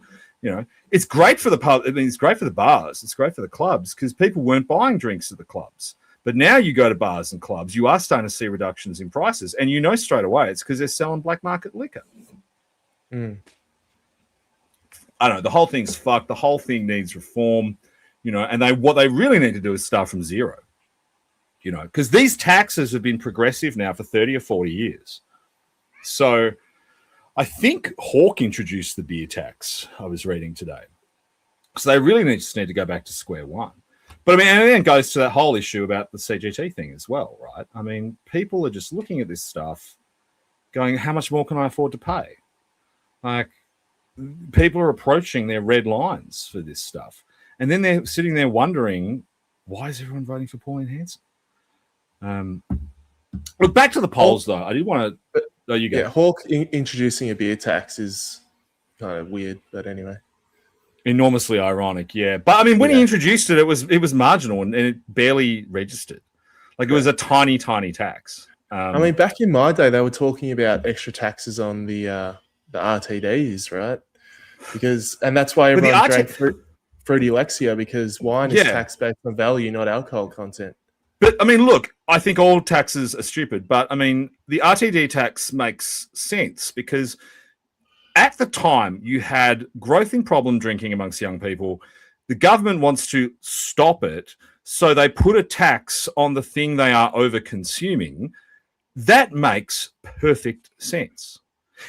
It's great for the pub. I mean, it's great for the bars. It's great for the clubs because people weren't buying drinks at the clubs. But now you go to bars and clubs, you are starting to see reductions in prices, and straight away it's because they're selling black market liquor. I don't know. The whole thing's fucked. The whole thing needs reform. And what they really need to do is start from zero. Because these taxes have been progressive now for 30 or 40 years. So I think Hawke introduced the beer tax, I was reading today. So they really just need to go back to square one. But I mean, and then it goes to that whole issue about the CGT thing as well, right? I mean, people are just looking at this stuff going, how much more can I afford to pay? Like, people are approaching their red lines for this stuff. And then they're sitting there wondering, why is everyone voting for Pauline Hanson? Look, back to the polls, though. I did want to... No, you go. Yeah, Hawke introducing a beer tax is kind of weird, but anyway. Enormously ironic, yeah. But I mean, when he introduced it, it was marginal and it barely registered. Like it was a tiny, tiny tax. I mean, back in my day, they were talking about extra taxes on the RTDs, right? And that's why everyone drank Fruity Lexia, because wine is taxed based on value, not alcohol content. But I mean, look, I think all taxes are stupid, but I mean, the RTD tax makes sense because at the time you had growth in problem drinking amongst young people. The government wants to stop it, so they put a tax on the thing they are over consuming. That makes perfect sense.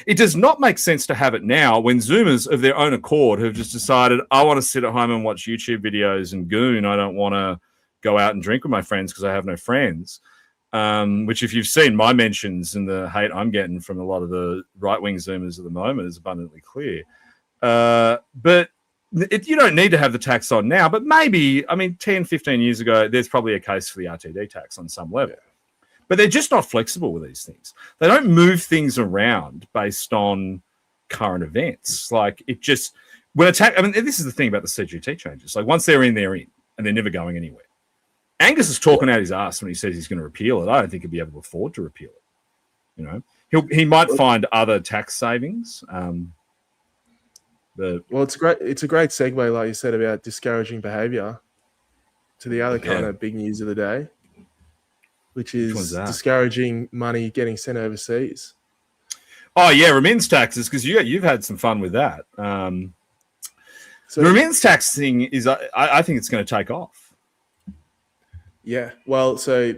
It does not make sense to have it now when Zoomers of their own accord have just decided, I want to sit at home and watch YouTube videos and goon. I don't want to go out and drink with my friends because I have no friends. Which, if you've seen my mentions and the hate I'm getting from a lot of the right-wing Zoomers at the moment, is abundantly clear. But you don't need to have the tax on now. But maybe, I mean, 10, 15 years ago, there's probably a case for the RTD tax on some level. But they're just not flexible with these things. They don't move things around based on current events. Like, it just... I mean, this is the thing about the CGT changes. Like, once they're in, they're in. and they're never going anywhere. Angus is talking out his ass when he says he's going to repeal it. I don't think he'll be able to afford to repeal it. You know, he might find other tax savings. But it's a great segue, like you said, about discouraging behaviour to the other kind of big news of the day, which is discouraging money getting sent overseas. Oh yeah, remittance taxes, because you've had some fun with that. So the remittance tax thing is, I think it's going to take off. Yeah, well, so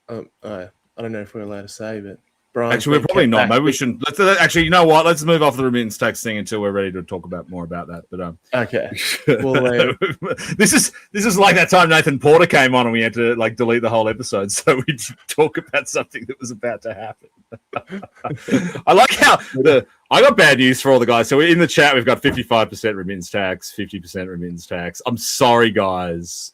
I don't know if we're allowed to say, but Brian. Actually, we're probably not. Maybe we shouldn't. Actually, you know what? Let's move off the remittance tax thing until we're ready to talk about more about that. But okay. Well, this is like that time Nathan Porter came on and we had to like delete the whole episode so we talk about something that was about to happen. I like how I got bad news for all the guys. So in the chat, we've got 55% remittance tax, 50% remittance tax. I'm sorry, guys.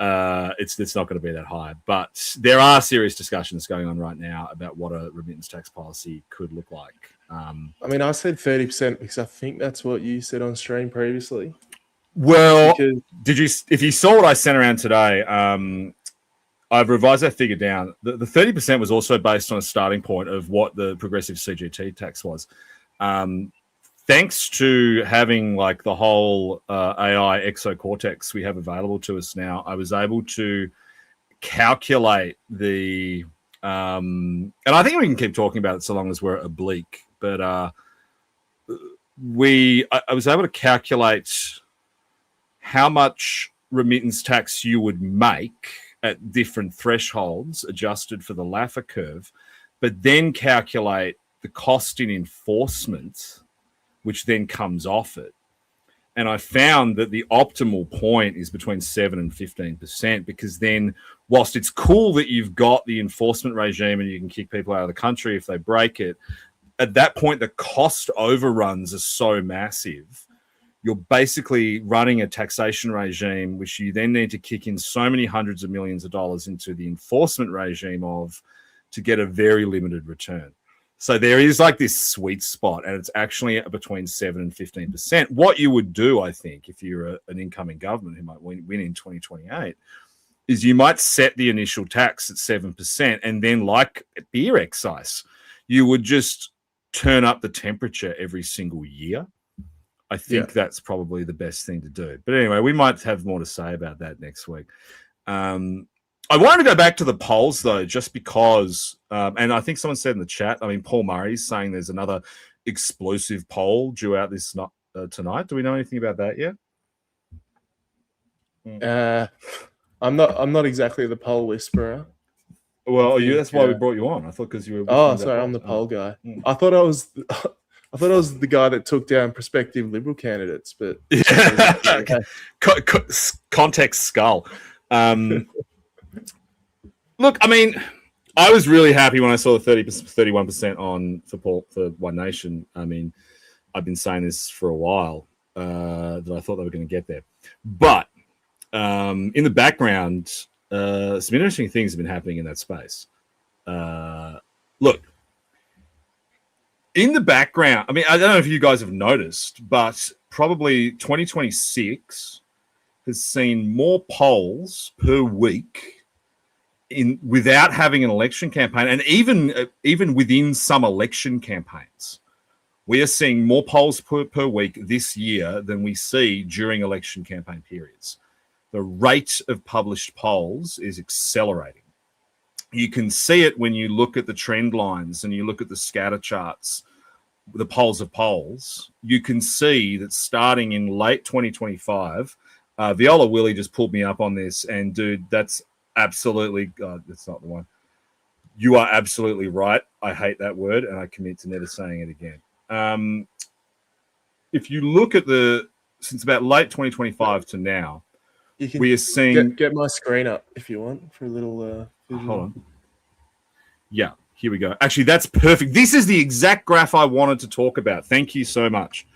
It's not going to be that high, but there are serious discussions going on right now about what a remittance tax policy could look like. I mean, I said 30% because I think that's what you said on stream previously. Well, if you saw what I sent around today, I've revised that figure down. The 30% was also based on a starting point of what the progressive CGT tax was. Thanks to having like the whole AI exocortex we have available to us now, I was able to calculate the, and I think we can keep talking about it so long as we're oblique, but I was able to calculate how much remittance tax you would make at different thresholds adjusted for the Laffer curve, but then calculate the cost in enforcement, which then comes off it. And I found that the optimal point is between 7 and 15%, because then whilst it's cool that you've got the enforcement regime and you can kick people out of the country if they break it, at that point, the cost overruns are so massive. You're basically running a taxation regime, which you then need to kick in so many hundreds of millions of dollars into the enforcement regime to get a very limited return. So there is like this sweet spot, and it's actually between 7 and 15%. What you would do, I think, if you're an incoming government who might win in 2028, is you might set the initial tax at 7%, and then like beer excise, you would just turn up the temperature every single year. I think that's probably the best thing to do. But anyway, we might have more to say about that next week. I wanted to go back to the polls, though, just because, and I think someone said in the chat, I mean, Paul Murray's saying there's another explosive poll due out this tonight. Do we know anything about that yet? I'm not exactly the poll whisperer. Well, that's why we brought you on. I thought because you were. Oh, sorry, I'm the poll guy. I thought I was the guy that took down prospective Liberal candidates, but context skull. Look, I mean, I was really happy when I saw the 31% for One Nation. I mean, I've been saying this for a while that I thought they were going to get there, but in the background, some interesting things have been happening in that space. Look, in the background, I mean, I don't know if you guys have noticed, but probably 2026 has seen more polls per week without having an election campaign, and even within some election campaigns, we are seeing more polls per week this year than we see during election campaign periods. The rate of published polls is accelerating. You can see it when you look at the trend lines and you look at the scatter charts, the polls of polls. You can see that starting in late 2025, Viola Willie just pulled me up on this, and dude, that's absolutely, that's not the one. You are absolutely right. I hate that word, and I commit to never saying it again. If you look at since about late 2025 to now, we are seeing. Get my screen up if you want for a little. Hold on. Yeah, here we go. Actually, that's perfect. This is the exact graph I wanted to talk about. Thank you so much.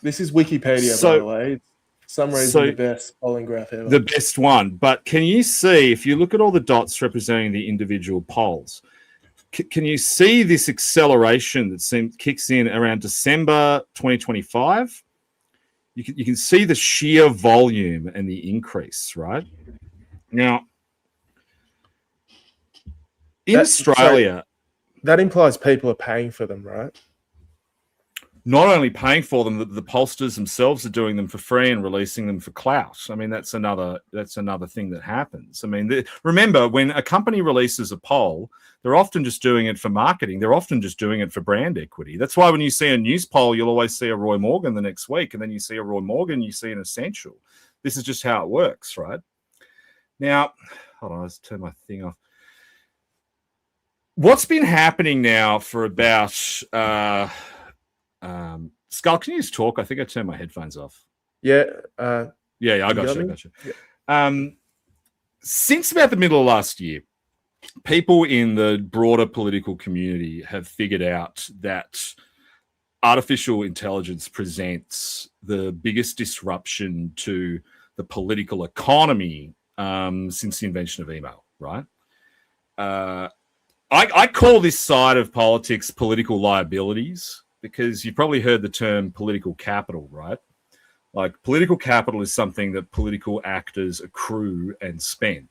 This is Wikipedia, by the way. Some reason the best polling graph ever. The best one. But can you see, if you look at all the dots representing the individual polls, can you see this acceleration that kicks in around December 2025? you can see the sheer volume and the increase, right? Now, in Australia, that implies people are paying for them, right? Not only paying for them, the pollsters themselves are doing them for free and releasing them for clout. I mean, that's another thing that happens. I mean, remember, when a company releases a poll, they're often just doing it for marketing. They're often just doing it for brand equity. That's why when you see a news poll, you'll always see a Roy Morgan the next week, and then you see a Roy Morgan, you see an Essential. This is just how it works, right? Now, hold on, let's turn my thing off. What's been happening now for about... Skull, can you just talk? I think I turned my headphones off. Yeah. I got you. Yeah. Since about the middle of last year, people in the broader political community have figured out that artificial intelligence presents the biggest disruption to the political economy since the invention of email, right? I call this side of politics political liabilities, because you've probably heard the term political capital, right? Like, political capital is something that political actors accrue and spend.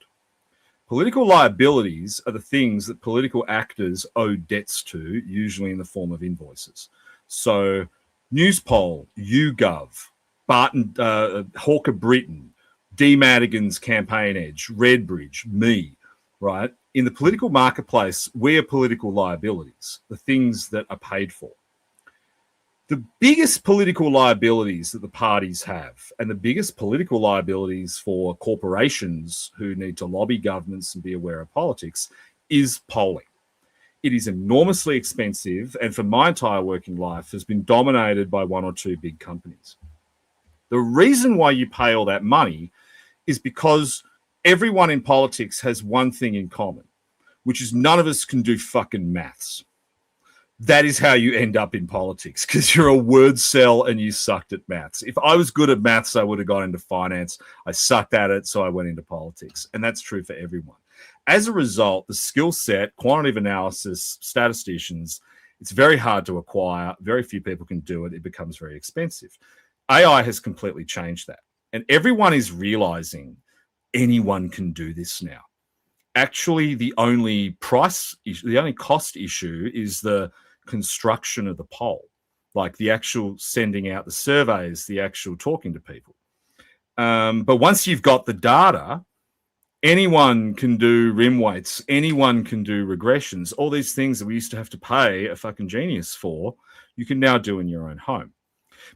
Political liabilities are the things that political actors owe debts to, usually in the form of invoices. So, Newspoll, YouGov, Barton, Hawker Britton, D. Madigan's Campaign Edge, Redbridge, me, right? In the political marketplace, we are political liabilities, the things that are paid for. The biggest political liabilities that the parties have, and the biggest political liabilities for corporations who need to lobby governments and be aware of politics, is polling. It is enormously expensive, and for my entire working life has been dominated by one or two big companies. The reason why you pay all that money is because everyone in politics has one thing in common, which is none of us can do fucking maths. That is how you end up in politics, because you're a word cell and you sucked at maths. If I was good at maths, I would have gone into finance. I sucked at it, so I went into politics. And that's true for everyone. As a result, the skill set, quantitative analysis, statisticians, it's very hard to acquire. Very few people can do it. It becomes very expensive. AI has completely changed that. And everyone is realizing anyone can do this now. Actually, the only cost issue is the construction of the poll, like the actual sending out the surveys, the actual talking to people. But once you've got the data, anyone can do rim weights, anyone can do regressions, all these things that we used to have to pay a fucking genius for, you can now do in your own home.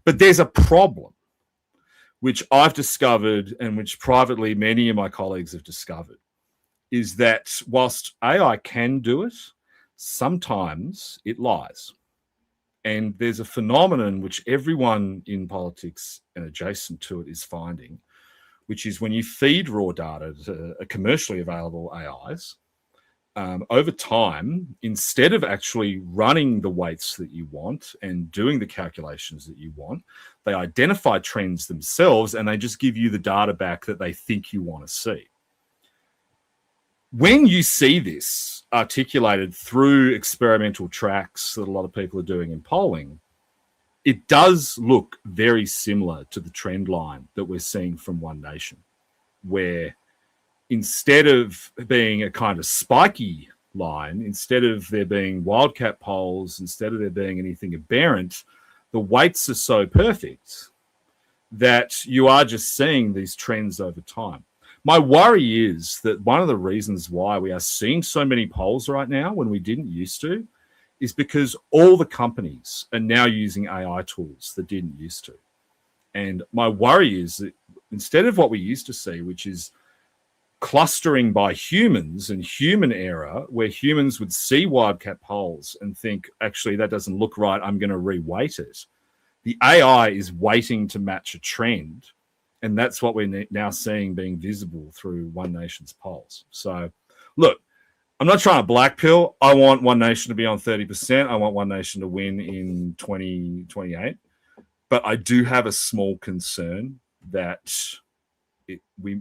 But there's a problem, which I've discovered and which privately many of my colleagues have discovered, is that whilst AI can do it, sometimes it lies. And there's a phenomenon which everyone in politics and adjacent to it is finding, which is when you feed raw data to commercially available AIs, over time, instead of actually running the weights that you want and doing the calculations that you want, they identify trends themselves and they just give you the data back that they think you want to see. When you see this articulated through experimental tracks that a lot of people are doing in polling, it does look very similar to the trend line that we're seeing from One Nation, where instead of being a kind of spiky line, instead of there being wildcat polls, instead of there being anything aberrant, the weights are so perfect that you are just seeing these trends over time. My worry is that one of the reasons why we are seeing so many polls right now when we didn't used to is because all the companies are now using AI tools that didn't used to. And my worry is that instead of what we used to see, which is clustering by humans and human error, where humans would see wildcat polls and think, actually, that doesn't look right, I'm going to reweight it. The AI is waiting to match a trend. And that's what we're now seeing being visible through One Nation's polls. So, look, I'm not trying to black pill. I want One Nation to be on 30%. I want One Nation to win in 2028. But I do have a small concern that we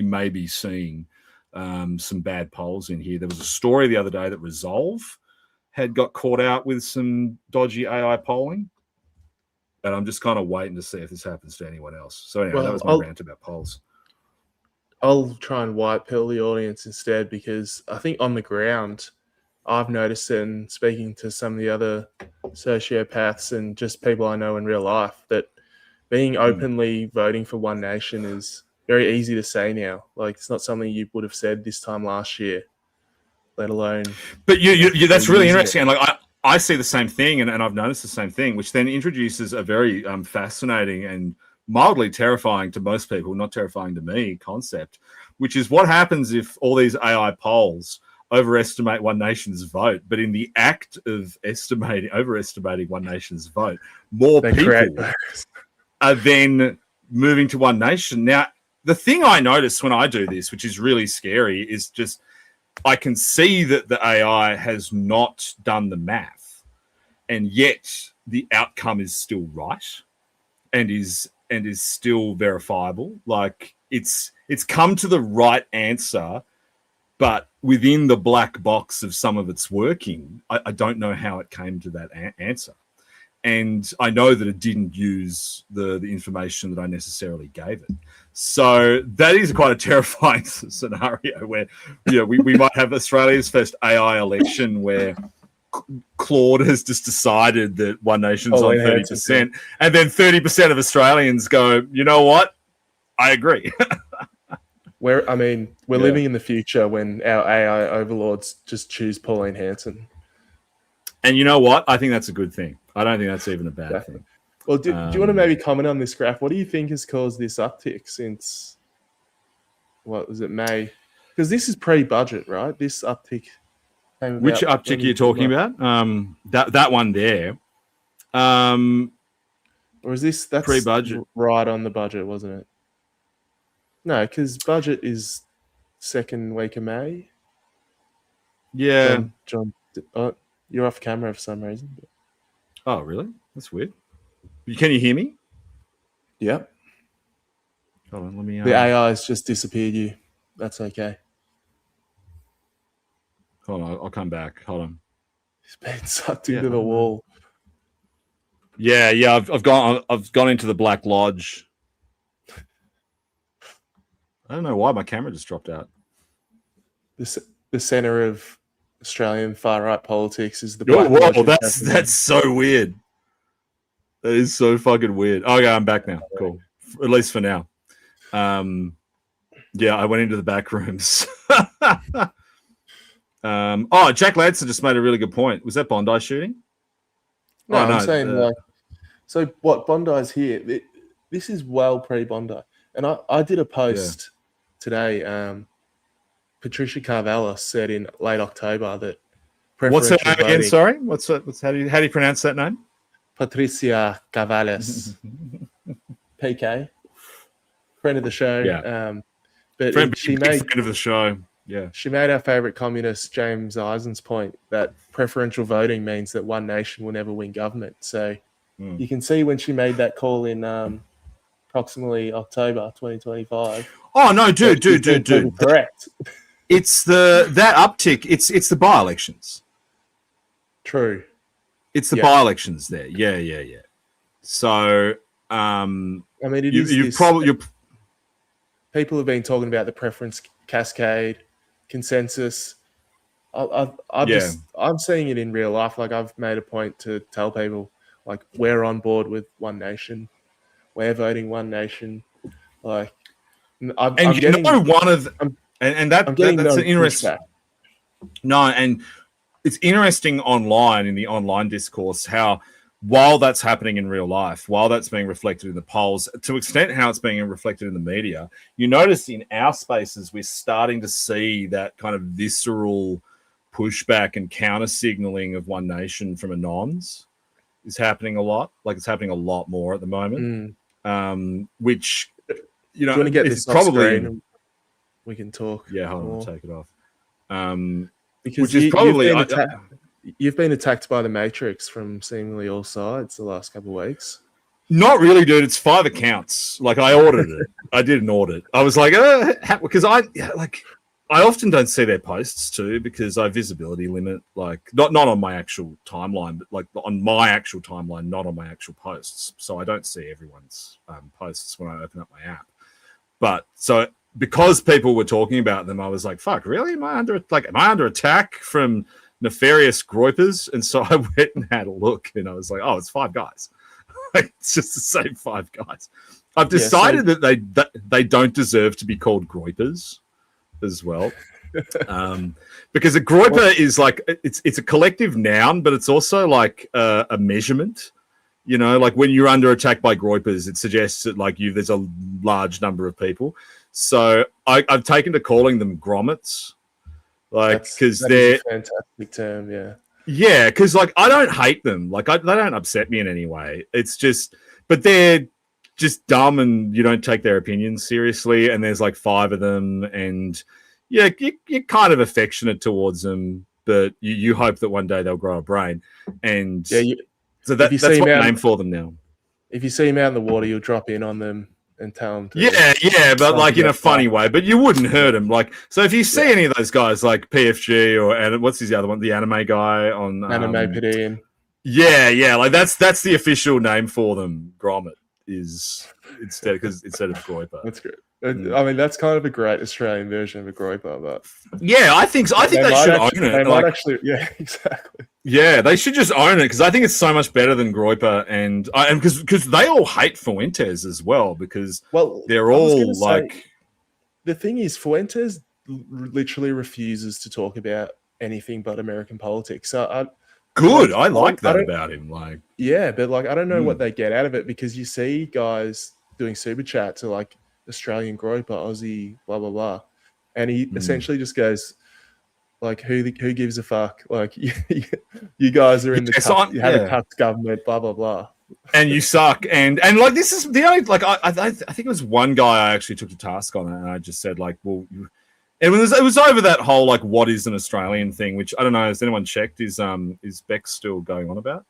may be seeing some bad polls in here. There was a story the other day that Resolve had got caught out with some dodgy AI polling. And I'm just kind of waiting to see if this happens to anyone else. So anyway, Well, that was my rant about polls. I'll try and white pill the audience instead, because I think on the ground, I've noticed it, and speaking to some of the other sociopaths and just people I know in real life, that being openly voting for One Nation is very easy to say now. Like, it's not something you would have said this time last year, let alone. But you that's really interesting. And like I see the same thing, and I've noticed the same thing, which then introduces a very fascinating and mildly terrifying to most people, not terrifying to me, concept, which is what happens if all these AI polls overestimate One Nation's vote, but in the act of overestimating One Nation's vote, more people are then moving to One Nation. Now, the thing I notice when I do this, which is really scary, is just I can see that the AI has not done the math, and yet the outcome is still right and is still verifiable. Like it's come to the right answer, but within the black box of some of its working, I don't know how it came to that answer. And I know that it didn't use the information that I necessarily gave it. So that is quite a terrifying scenario where we might have Australia's first AI election where Claude has just decided that One Nation's on 30%, and then 30% of Australians go, you know what? I agree. We're living in the future when our AI overlords just choose Pauline Hanson. And you know what? I think that's a good thing. I don't think that's even a bad thing. Well, do you want to maybe comment on this graph? What do you think has caused this uptick since, what was it, May? Because this is pre-budget, right? This uptick. Which uptick are you talking about? That one there. Or is this, that's pre-budget? Right on the budget, wasn't it? No, because budget is second week of May. Yeah. John, you're off camera for some reason. Oh, really? That's weird. Can you hear me? Yep. Hold on, let me. The AI has just disappeared you. That's okay. Hold on, I'll come back. Hold on. He's been sucked into the wall. Yeah. I've gone into the Black Lodge. I don't know why my camera just dropped out. The center of Australian far right politics is the Black Lodge. That's so weird. That is so fucking weird. Okay, I'm back now. Cool. At least for now. I went into the back rooms. Jack Ladson just made a really good point. Was that Bondi shooting? No, I'm saying so what Bondi's here. This is well pre-Bondi. And I did a post today. Patricia Carvalho said in late October that what's her name again? Sorry, how do you pronounce that name? Patricia Carvalho, PK, friend of the show. Yeah, but friend of the show. Yeah, she made our favorite communist James Eisen's point that preferential voting means that One Nation will never win government. So you can see when she made that call in approximately October 2025. Oh no, dude! Correct. It's that uptick. It's the by-elections. True. It's the by-elections there. Yeah. So, people have been talking about the preference cascade, consensus. I'm seeing it in real life. Like, I've made a point to tell people, like, we're on board with One Nation. We're voting One Nation. Like, that's an interesting. No, and it's interesting online in the online discourse how while that's happening in real life, while that's being reflected in the polls, to an extent how it's being reflected in the media, you notice in our spaces we're starting to see that kind of visceral pushback and counter signaling of One Nation from anons is happening a lot. Like, it's happening a lot more at the moment. Which, do you want to get this probably screen? We can talk. Yeah, hold on, I'll take it off. Because you've been attacked by the Matrix from seemingly all sides the last couple of weeks. Not really, dude. It's 5 accounts. Like, I ordered it. I did an audit. I was like, because I often don't see their posts too because I visibility limit, like not on my actual timeline, but like on my actual timeline, not on my actual posts. So I don't see everyone's posts when I open up my app. But so because people were talking about them, I was like, "Fuck, really? Am I under attack from nefarious groypers?" And so I went and had a look, and I was like, "Oh, it's five guys. It's just the same five guys." I've decided that they don't deserve to be called groypers as well, because a groiper is like it's a collective noun, but it's also like a measurement. You know, like when you're under attack by groypers, it suggests that like there's a large number of people. So I've taken to calling them grommets, like because they're a fantastic term. Yeah, because like I don't hate them, like they don't upset me in any way. It's just, but they're just dumb and you don't take their opinions seriously. And there's like five of them, and yeah, you're kind of affectionate towards them, but you hope that one day they'll grow a brain. And so that's what I name for them now. If you see them out in the water, you'll drop in on them and tell them. But like in a funny way. But you wouldn't hurt them. Like, so if you see any of those guys, like PFG and what's his other one, the anime guy on Anime Padian. Like that's the official name for them. Grommet is instead of groiper. That's great. I mean, that's kind of a great Australian version of a groiper, but yeah, I think so. I think they should own it. They might actually, yeah, exactly. Yeah, they should just own it because I think it's so much better than groiper, and because they all hate Fuentes as well because they're all like. The thing is, Fuentes literally refuses to talk about anything but American politics. So I like that about him. Like, yeah, but like I don't know what they get out of it because you see guys doing super chats to like Australian groiper, Aussie, blah blah blah, and he essentially just goes like, "Who gives a fuck? Like, you guys are in the you have a cucked government, blah blah blah, and you suck." And like this is the only like I think it was one guy I actually took to task on it, and I just said like, well. It was over that whole like what is an Australian thing, which I don't know. Has anyone checked? Is Beck still going on about?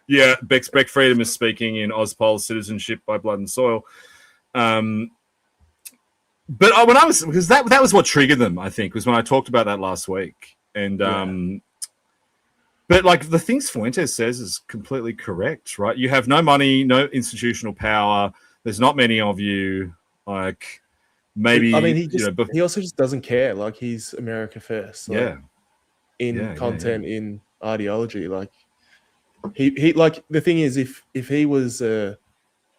Yeah, Beck Freedom is speaking in Ozpol Citizenship by Blood and Soil. But when I was because that was what triggered them. I think was when I talked about that last week. And but like the things Fuentes says is completely correct, right? You have no money, no institutional power. There's not many of you. Like. Maybe I mean he also just doesn't care. Like he's America first. Like, in content, in ideology. Like he like the thing is if he was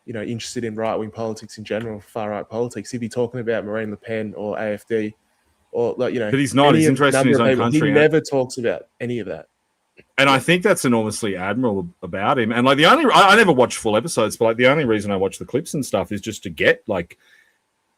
interested in right wing politics in general, far right politics, he'd be talking about Marine Le Pen or AFD or like But he's not. He's interested in his own country. He never talks about any of that. And I think that's enormously admirable about him. And like I never watch full episodes, but like the only reason I watch the clips and stuff is just to get like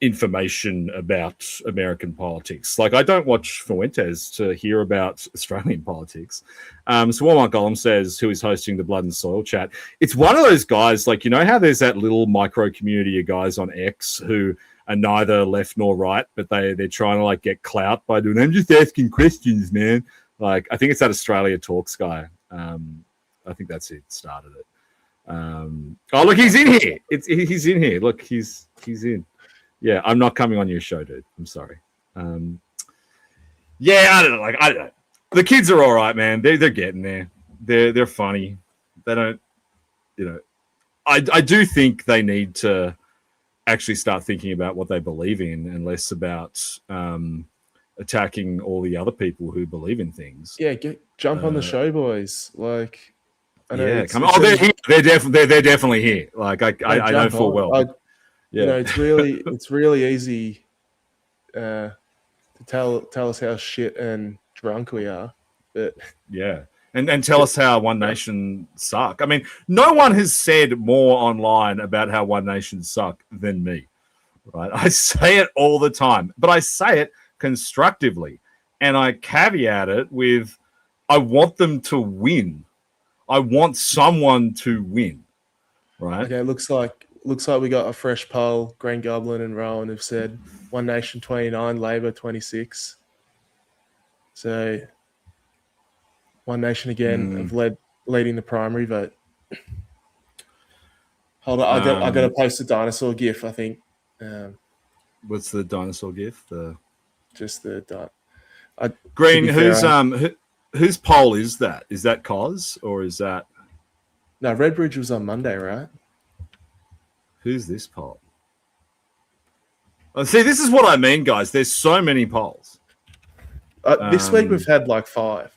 information about American politics. Like I don't watch Fuentes to hear about Australian politics. So Walmart Gollum says, who is hosting the Blood and Soil chat, it's one of those guys, like, you know how there's that little micro community of guys on X who are neither left nor right, but they're trying to like get clout by doing, I'm just asking questions, man. Like, I think it's that Australia Talks guy. I think that's it, started it. Oh, look, he's in here. He's in here. Look, he's in. Yeah, I'm not coming on your show, dude. I'm sorry. Yeah, I don't know. Like, I don't know. The kids are all right, man. They're getting there. They're funny. They don't, I do think they need to actually start thinking about what they believe in and less about attacking all the other people who believe in things. Yeah, jump on the show, boys. Like, I know come on. Oh, they're here. They're definitely here. Like, I know full well. It's really easy to tell us how shit and drunk we are, but and tell us how One Nation suck. I mean, no one has said more online about how One Nation suck than me. Right? I say it all the time, but I say it constructively, and I caveat it with, I want them to win. I want someone to win. Right? Okay, looks like we got a fresh poll. Green Goblin and Rowan have said One Nation 29, Labor 26. So One Nation again have leading the primary vote. Hold on, I got to post a dinosaur GIF. I think. What's the dinosaur GIF? just the Green, to be fair, whose poll is that? Is that Cos or is that no, Redbridge was on Monday, right? who's this poll? Oh, see, this is what I mean, guys. There's so many polls. This week we've had like 5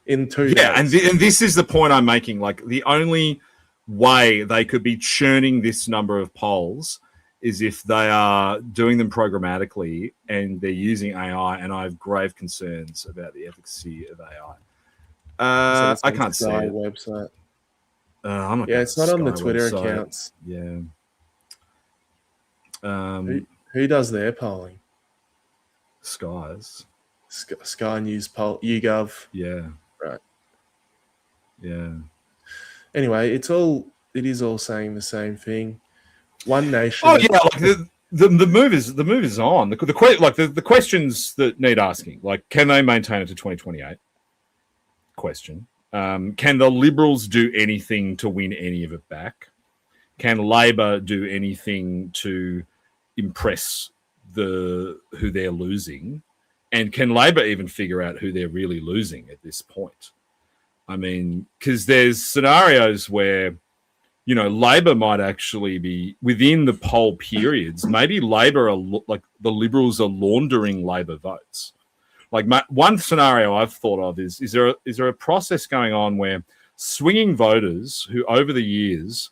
in 2 days. And this is the point I'm making. Like, the only way they could be churning this number of polls is if they are doing them programmatically and they're using AI, and I have grave concerns about the efficacy of AI. I can't see it. Website. I'm not it's not on the Twitter website. accounts. Yeah. Who does their polling? Skies. Sky News poll, YouGov. Yeah. Right. Yeah. Anyway, it is all saying the same thing. One nation. Oh yeah, like the move is on. The questions that need asking, like, can they maintain it to 2028? Question. Can the Liberals do anything to win any of it back? Can Labor do anything to impress who they're losing? And can Labor even figure out who they're really losing at this point? I mean, because there's scenarios where, you know, Labor might actually be within the poll periods. Maybe Labor are like the Liberals are laundering Labor votes. Like, one scenario I've thought of is there a process going on where swinging voters who over the years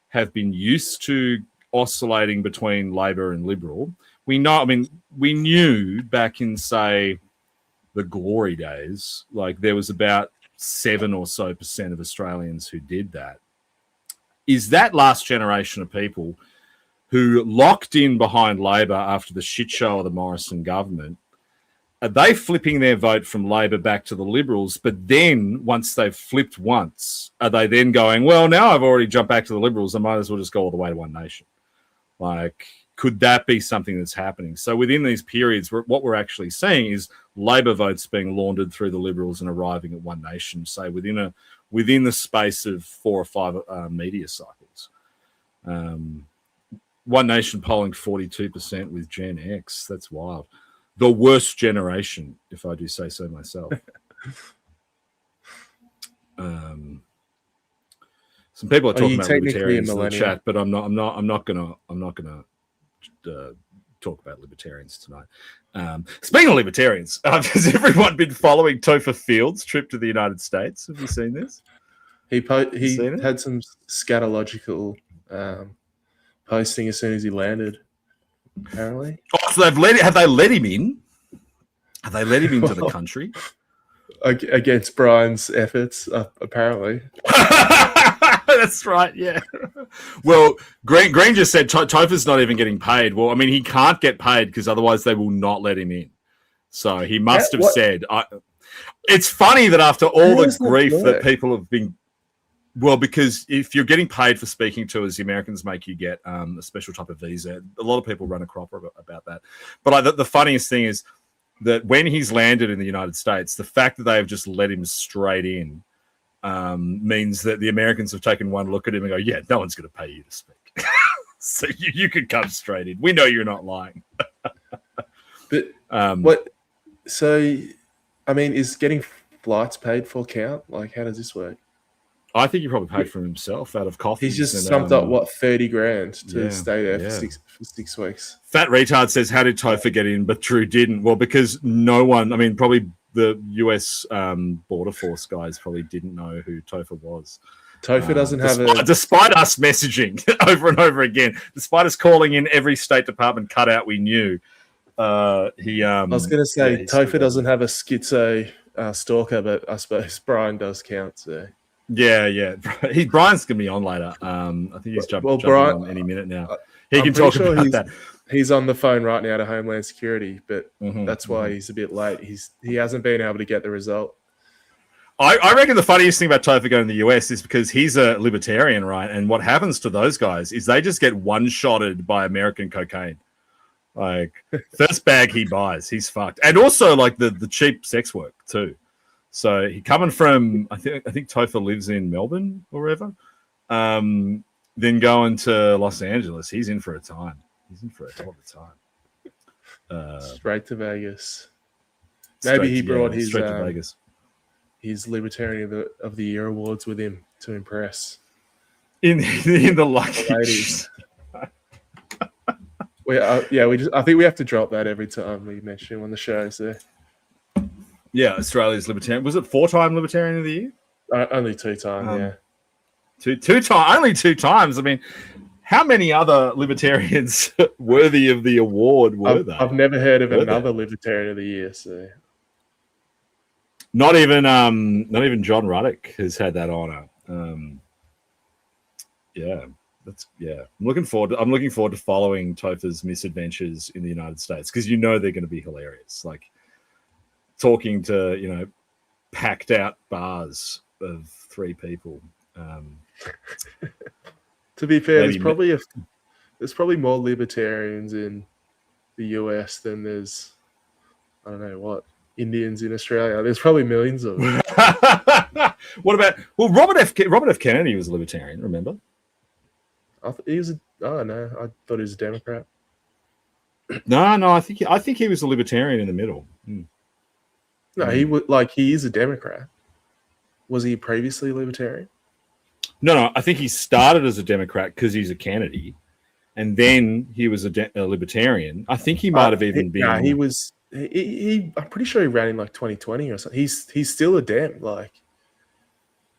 have been used to oscillating between Labor and Liberal. We knew back in, say, the glory days, like there was about 7% or so of Australians who did that. Is that last generation of people who locked in behind Labor after the shit show of the Morrison government, are they flipping their vote from Labor back to the Liberals? But then once they've flipped once, are they then going, well, now I've already jumped back to the Liberals, I might as well just go all the way to One Nation? Like, could that be something that's happening? So within these periods, what we're actually seeing is Labor votes being laundered through the Liberals and arriving at One Nation, say within the space of 4 or 5 media cycles. One Nation polling 42% with Gen X. That's wild. The worst generation, if I do say so myself. Some people are talking about libertarians in the chat, but I'm not gonna talk about libertarians tonight. Speaking of libertarians, has everyone been following Topher Field's trip to the United States? Have you seen this? He had some scatological posting as soon as he landed, apparently. Oh, so have they let him in? Have they let him into the country? Against Brian's efforts, apparently. That's right, yeah. Well, Green just said Topher's not even getting paid. Well, I mean, he can't get paid because otherwise they will not let him in. So he must have said... it's funny that after all the grief that people have been... Well, because if you're getting paid for speaking to us, the Americans make you get a special type of visa. A lot of people run a cropper about that. But the funniest thing is that when he's landed in the United States, the fact that they have just let him straight in means that the Americans have taken one look at him and go, yeah, no one's going to pay you to speak. So you can come straight in. We know you're not lying. But what? So, I mean, is getting flights paid for count? Like, how does this work? I think he probably paid for himself out of coffee. He's just stumped up, what, 30 grand to stay there for 6 weeks. Fat Retard says, how did Topher get in, but Drew didn't? Well, because no one, I mean, probably the US Border Force guys probably didn't know who Topher was. Topher doesn't have despite us messaging over and over again, despite us calling in every State Department cutout we knew, I was going to say, Topher doesn't have a schizo stalker, but I suppose Brian does count, so... Yeah. Brian's going to be on later. I think he's jumping on any minute now. He can talk about that. He's on the phone right now to Homeland Security, but that's why he's a bit late. He hasn't been able to get the result. I reckon the funniest thing about Topher going to the US is because he's a libertarian, right? And what happens to those guys is they just get one-shotted by American cocaine. Like, first bag he buys, he's fucked. And also, like, the cheap sex work, too. So he coming from, I think Topher lives in Melbourne or wherever. Then going to Los Angeles, he's in for a time. He's in for a hell of a time. Straight to Vegas. Straight Maybe he to, brought straight to Vegas. his Libertarian of the Year awards with him to impress In the lucky ladies. I think we have to drop that every time we mention him on the show. So yeah, Australia's Libertarian. Was it 4-time Libertarian of the Year? Only 2 times, yeah. Two times, only 2 times. I mean, how many other libertarians worthy of the award were they? I've never heard of another Libertarian of the Year. So not even John Ruddock has had that honor. I'm looking forward to following Topher's misadventures in the United States, because they're going to be hilarious. Like talking to packed out bars of 3 people. To be fair, there's probably more libertarians in the US than there's, I don't know what, Indians in Australia. There's probably millions of them. What about Robert F. Kennedy was a libertarian, remember? I thought he was a Democrat. No, I think he was a libertarian in the middle. No, he is a Democrat. Was he previously libertarian? No, I think he started as a Democrat because he's a Kennedy, and then he was a libertarian. I think he might have even been. No, he was. He I'm pretty sure he ran in like 2020 or something. He's still a Dem. Like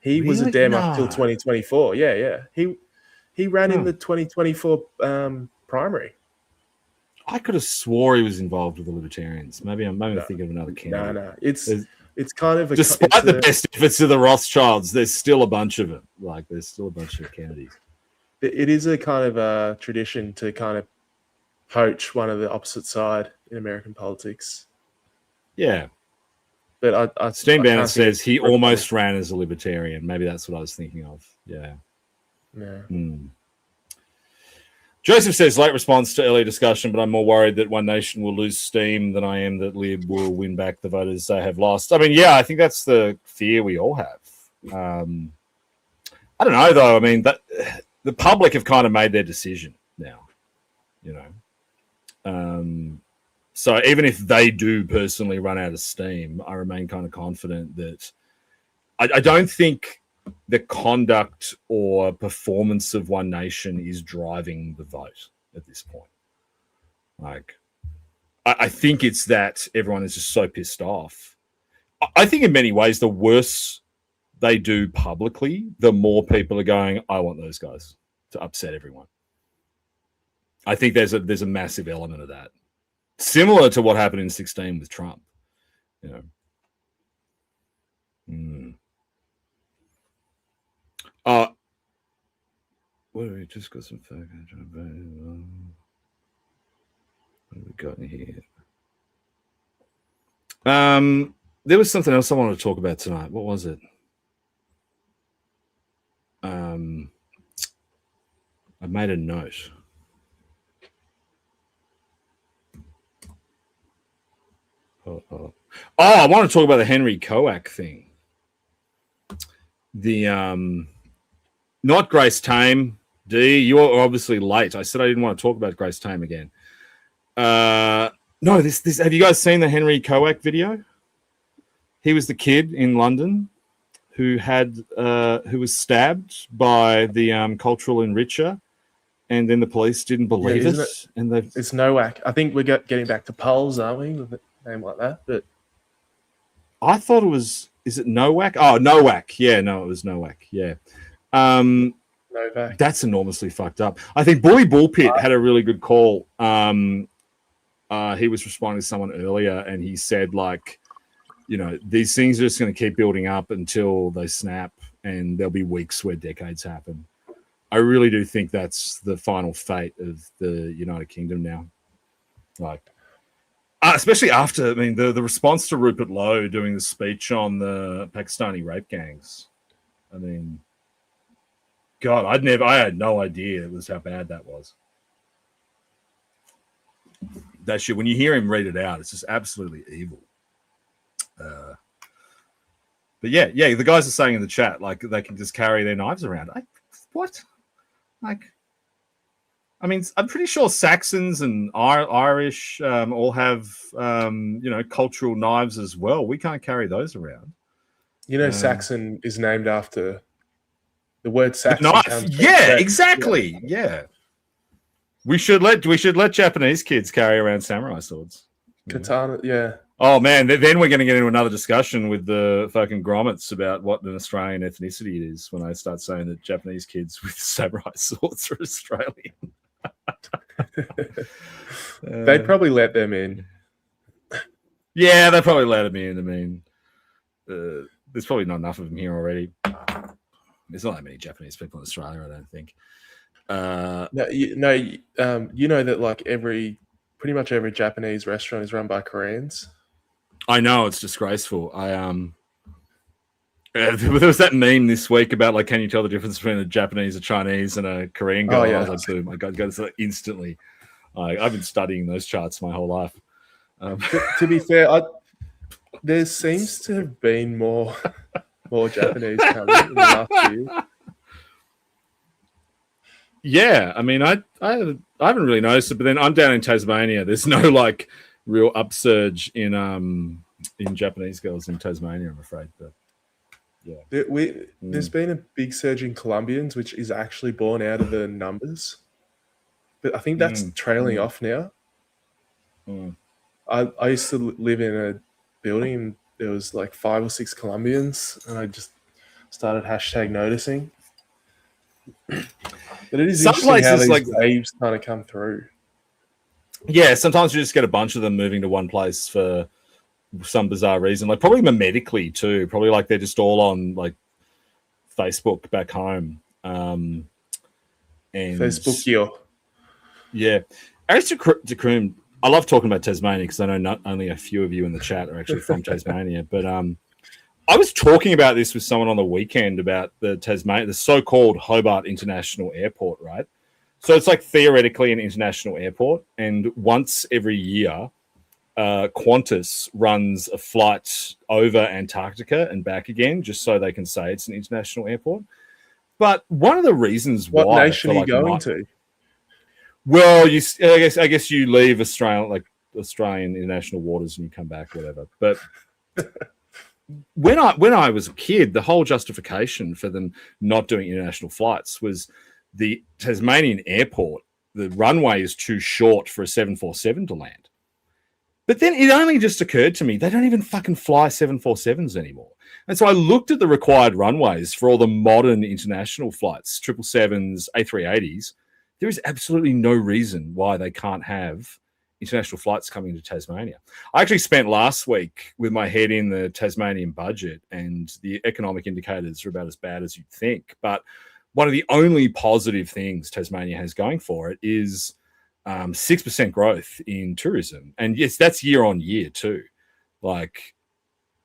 he was a Dem up till 2024. Yeah. He ran in the 2024 primary. I could have swore he was involved with the Libertarians. Maybe I'm thinking of another candidate. No. It's kind of despite the best efforts of the Rothschilds, there's still a bunch of them. Like there's still a bunch of Kennedys. It is a kind of a tradition to kind of poach one of the opposite side in American politics. Yeah. But Steve Bannon says he almost ran as a libertarian. Maybe that's what I was thinking of. Yeah. Yeah. Joseph says, late response to earlier discussion, but I'm more worried that One Nation will lose steam than I am that Lib will win back the voters they have lost. I mean, yeah, I think that's the fear we all have. I don't know, though. I mean, the public have kind of made their decision now, So even if they do personally run out of steam, I remain kind of confident that I don't think the conduct or performance of One Nation is driving the vote at this point. Like, I think it's that everyone is just so pissed off. I think in many ways, the worse they do publicly, the more people are going, I want those guys to upset everyone. I think there's a massive element of that. Similar to what happened in 2016 with Trump. What have we just got some what have we got in here? There was something else I wanted to talk about tonight. What was it? I made a note. I want to talk about the Henry Koak thing. The not Grace Tame. D, you're obviously late. I said I didn't want to talk about Grace Tame again. No, this. Have you guys seen the Henry Koak video? He was the kid in London who was stabbed by the cultural enricher, and then the police didn't believe it. And it's Nowak. I think we're getting back to polls, aren't we, with a name like that? But I thought it was. Is it Nowak? Oh, Nowak. Yeah, no, it was Nowak. Yeah. Novak. That's enormously fucked up. I think Bully Bullpit had a really good call. He was responding to someone earlier, and he said, like, these things are just going to keep building up until they snap, and there'll be weeks where decades happen. I really do think that's the final fate of the United Kingdom now. Like, especially after, the response to Rupert Lowe doing the speech on the Pakistani rape gangs. God, I had no idea it was how bad that was. That shit, when you hear him read it out, it's just absolutely evil. But yeah, the guys are saying in the chat, like, they can just carry their knives around. What? Like, I mean, I'm pretty sure Saxons and Irish all have, cultural knives as well. We can't carry those around. Saxon is named after the word The Saxon knife, comes from yeah, Czech. exactly, yeah. We should let Japanese kids carry around samurai swords. Katana, yeah. Oh man, then we're going to get into another discussion with the fucking grommets about what an Australian ethnicity it is when I start saying that Japanese kids with samurai swords are Australian. They'd probably let them in. Yeah, they probably let them in. I mean, there's probably not enough of them here already. There's not that many Japanese people in Australia, I don't think. You know that like pretty much every Japanese restaurant is run by Koreans. I know, it's disgraceful. There was that meme this week about like, can you tell the difference between a Japanese, a Chinese, and a Korean girl? Oh, yeah. I was like, boom! I got it instantly. I've been studying those charts my whole life. To be fair, there seems to have been more Japanese coming in the last year. Yeah, I mean, I haven't really noticed it, but then I'm down in Tasmania. There's no like real upsurge in Japanese girls in Tasmania, I'm afraid. But yeah, there's been a big surge in Colombians, which is actually born out of the numbers, but I think that's trailing off now. I used to live in a building and there was like 5 or 6 Colombians, and I just started #noticing. But it is some interesting how places these like waves kind of come through. Yeah, sometimes you just get a bunch of them moving to one place for some bizarre reason, like probably mimetically too. Probably like they're just all on like Facebook back home. And Facebook, yeah. Aristocrat, I love talking about Tasmania because I know not only a few of you in the chat are actually from Tasmania, but I was talking about this with someone on the weekend about the so-called Hobart International Airport, right? So it's like theoretically an international airport, and once every year, Qantas runs a flight over Antarctica and back again, just so they can say it's an international airport. But one of the reasons what why nation are you going to? Well, I guess you leave Australian international waters and you come back, whatever. But when I was a kid, the whole justification for them not doing international flights was the Tasmanian airport. The runway is too short for a 747 to land. But then it only just occurred to me they don't even fucking fly 747s anymore. And so I looked at the required runways for all the modern international flights, 777s, A380s. There is absolutely no reason why they can't have international flights coming to Tasmania. I actually spent last week with my head in the Tasmanian budget, and the economic indicators are about as bad as you'd think. But one of the only positive things Tasmania has going for it is 6% growth in tourism. And yes, that's year on year too. Like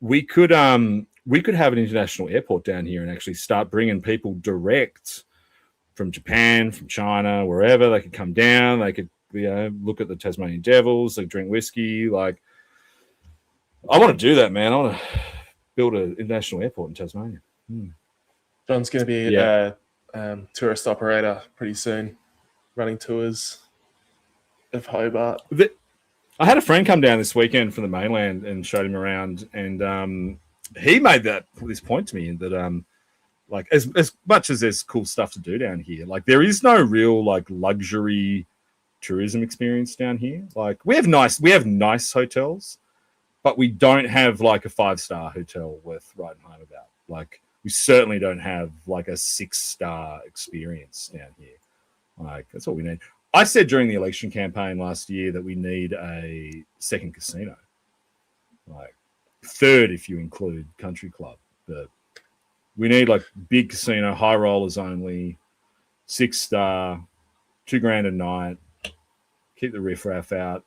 we could have an international airport down here and actually start bringing people direct from Japan, from China, wherever. They could come down. They could, look at the Tasmanian Devils. They could drink whiskey. Like, I want to do that, man. I want to build an international airport in Tasmania. John's going to be a tourist operator pretty soon, running tours of Hobart. I had a friend come down this weekend from the mainland and showed him around, and he made this point to me that like as much as there's cool stuff to do down here, like there is no real like luxury tourism experience down here. Like we have nice hotels, but we don't have like a 5-star hotel worth writing home about. Like we certainly don't have like a 6-star experience down here. Like that's what we need. I said during the election campaign last year that we need a second casino, like third if you include Country Club, but we need like big casino, high rollers only, 6-star, $2,000 a night. Keep the riffraff out.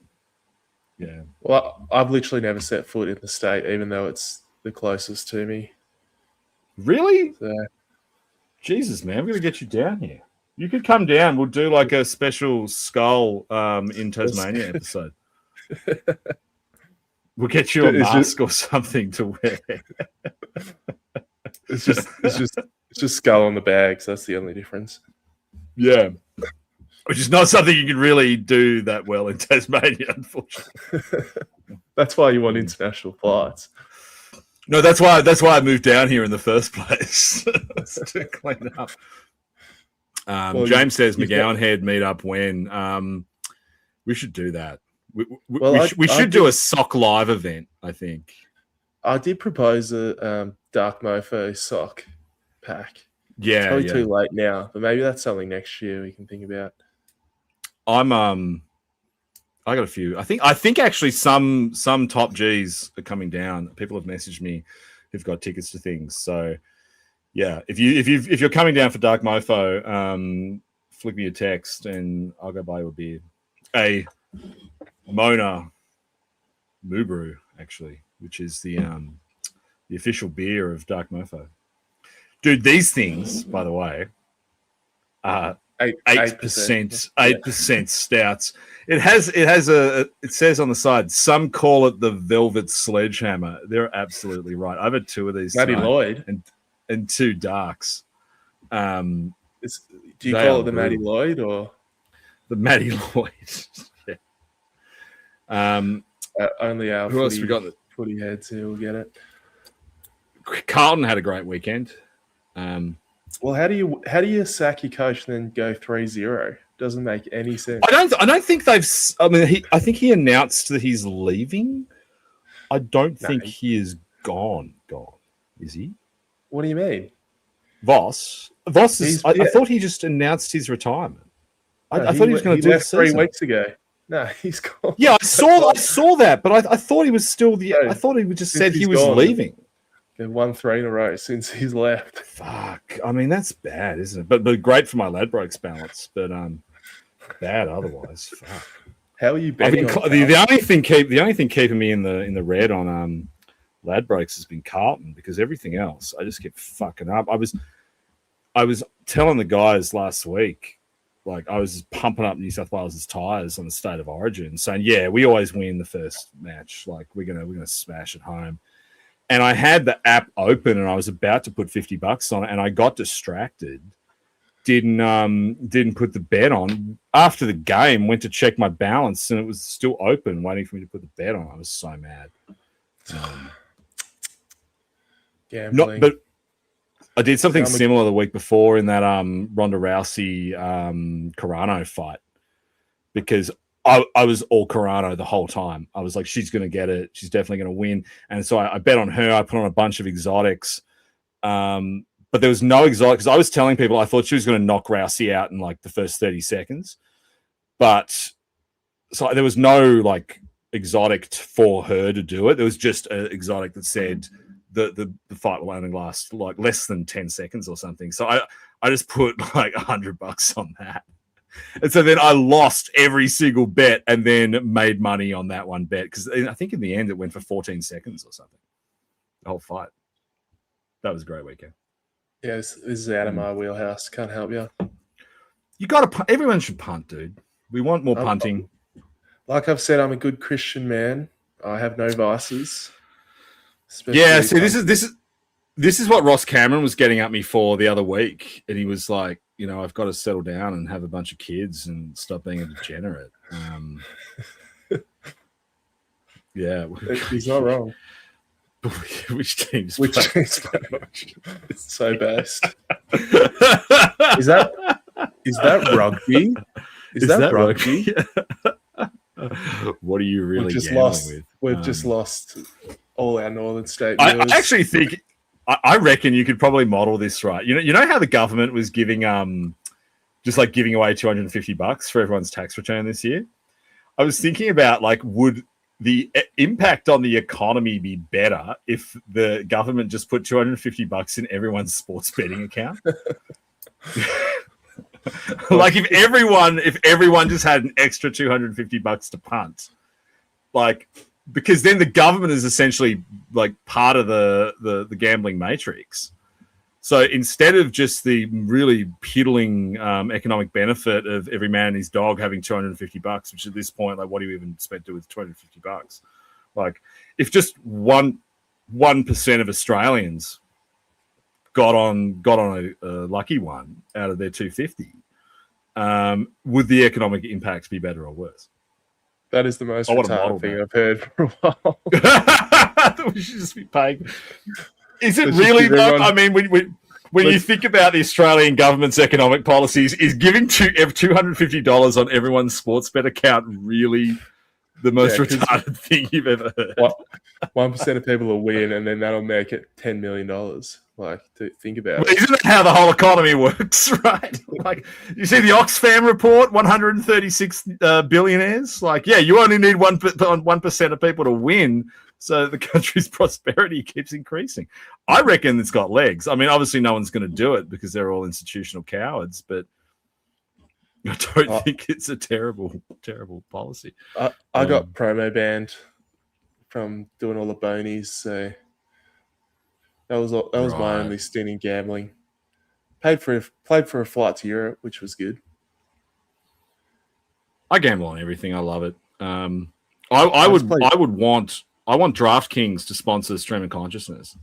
Yeah. Well, I've literally never set foot in the state, even though it's the closest to me. Really? So, Jesus, man, we're gonna get you down here. You could come down. We'll do like a special skull in Tasmania episode. We'll get you a mask or something to wear. It's just skull on the bags. That's the only difference. Yeah. which is not something you can really do that well in Tasmania, unfortunately. That's why you want international flights. No, that's why I moved down here in the first place. To clean up. James says McGowan Head meet up when. We should do that. We should do a sock live event, I think. I did propose a Dark Mofo sock pack. Yeah, it's probably too late now, but maybe that's something next year we can think about. I got a few. I think actually some top G's are coming down. People have messaged me who've got tickets to things. So yeah, if you're coming down for Dark Mofo, flick me a text and I'll go buy you a beer. A Mona Mubrew, actually, which is the official beer of Dark Mofo. Dude, these things, by the way, are 8% stouts. It says on the side, some call it the Velvet Sledgehammer. They're absolutely right. I've had two of these. Matty Lloyd and two darks. Do you call it the Matty Lloyd or the Matty Lloyd? Yeah. Only our who else we got? Footy heads here will get it. Carlton had a great weekend. Well, how do you sack your coach and then go 3-0? Doesn't make any sense. I don't think they've. I mean, I think he announced that he's leaving. I don't think he is gone. Is he? What do you mean? Voss is. I thought he just announced his retirement. I thought he was going to do it 3 weeks ago. No, he's gone. Yeah, I saw that, but I thought he was still the. I thought he just said he was leaving. They've won 3 in a row since he's left. Fuck. I mean, that's bad, isn't it? But great for my Ladbrokes balance. But bad otherwise. Fuck. How are you betting? The only thing keeping me in the red on Ladbrokes has been Carlton, because everything else I just kept fucking up. I was telling the guys last week, like I was pumping up New South Wales' tyres on the State of Origin, saying, yeah, we always win the first match. Like we're gonna smash at home. And I had the app open and I was about to put $50 on it, and I got distracted. Didn't put the bet on. After the game, went to check my balance and it was still open, waiting for me to put the bet on. I was so mad. But I did something similar the week before in that Ronda Rousey Carano fight, because I was all Carano the whole time. I was like, she's going to get it. She's definitely going to win. And so I bet on her. I put on a bunch of exotics. But there was no exotic, because I was telling people I thought she was going to knock Rousey out in like the first 30 seconds. But so there was no like exotic for her to do it. There was just an exotic that said the fight will only last like less than 10 seconds or something. So I just put like $100 on that. And so then I lost every single bet and then made money on that one bet, because I think in the end it went for 14 seconds or something. The whole fight. That was a great weekend. Yeah, this is out of my wheelhouse. Can't help you. You got to. Everyone should punt, dude. We want more punting. Like I've said, I'm a good Christian man. I have no vices. Yeah. See, this is what Ross Cameron was getting at me for the other week, and he was like, I've got to settle down and have a bunch of kids and stop being a degenerate. Yeah, he's not wrong. Which team's It's so based. Is that rugby? Is that rugby? What are you really with? We've just lost all our Northern State viewers. I actually think I reckon you could probably model this right. You know how the government was giving just like giving away $250 for everyone's tax return this year? I was thinking about like, would the impact on the economy be better if the government just put $250 in everyone's sports betting account? Like if everyone just had an extra $250 to punt, like, because then the government is essentially like part of the gambling matrix. So instead of just the really piddling economic benefit of every man and his dog having $250, which at this point, like, what do you even expect to do with $250? Like, if just 1% of Australians got on a lucky one out of their 250, would the economic impacts be better or worse? That is the most I want a model, retarded thing man. I've heard for a while. We should just be paying. Is it Let's just really give though? everyone- I mean, when you think about the Australian government's economic policies, is giving $250 on everyone's sports bet account really the most 'cause retarded thing you've ever heard? 1% of people will win, and then that'll make it $10 million. Like, to think about Well, it. isn't that how the whole economy works, right? Like, you see the Oxfam report, 136 billionaires. Like, yeah, you only need 1% of people to win, so the country's prosperity keeps increasing. I reckon it's got legs. I mean, obviously, no one's going to do it because they're all institutional cowards, but I don't think it's a terrible, terrible policy. I got promo banned from doing all the bonies, so that was my only stint in gambling. Played for a flight to Europe, which was good. I gamble on everything. I love it. I want DraftKings to sponsor Stream of Consciousness.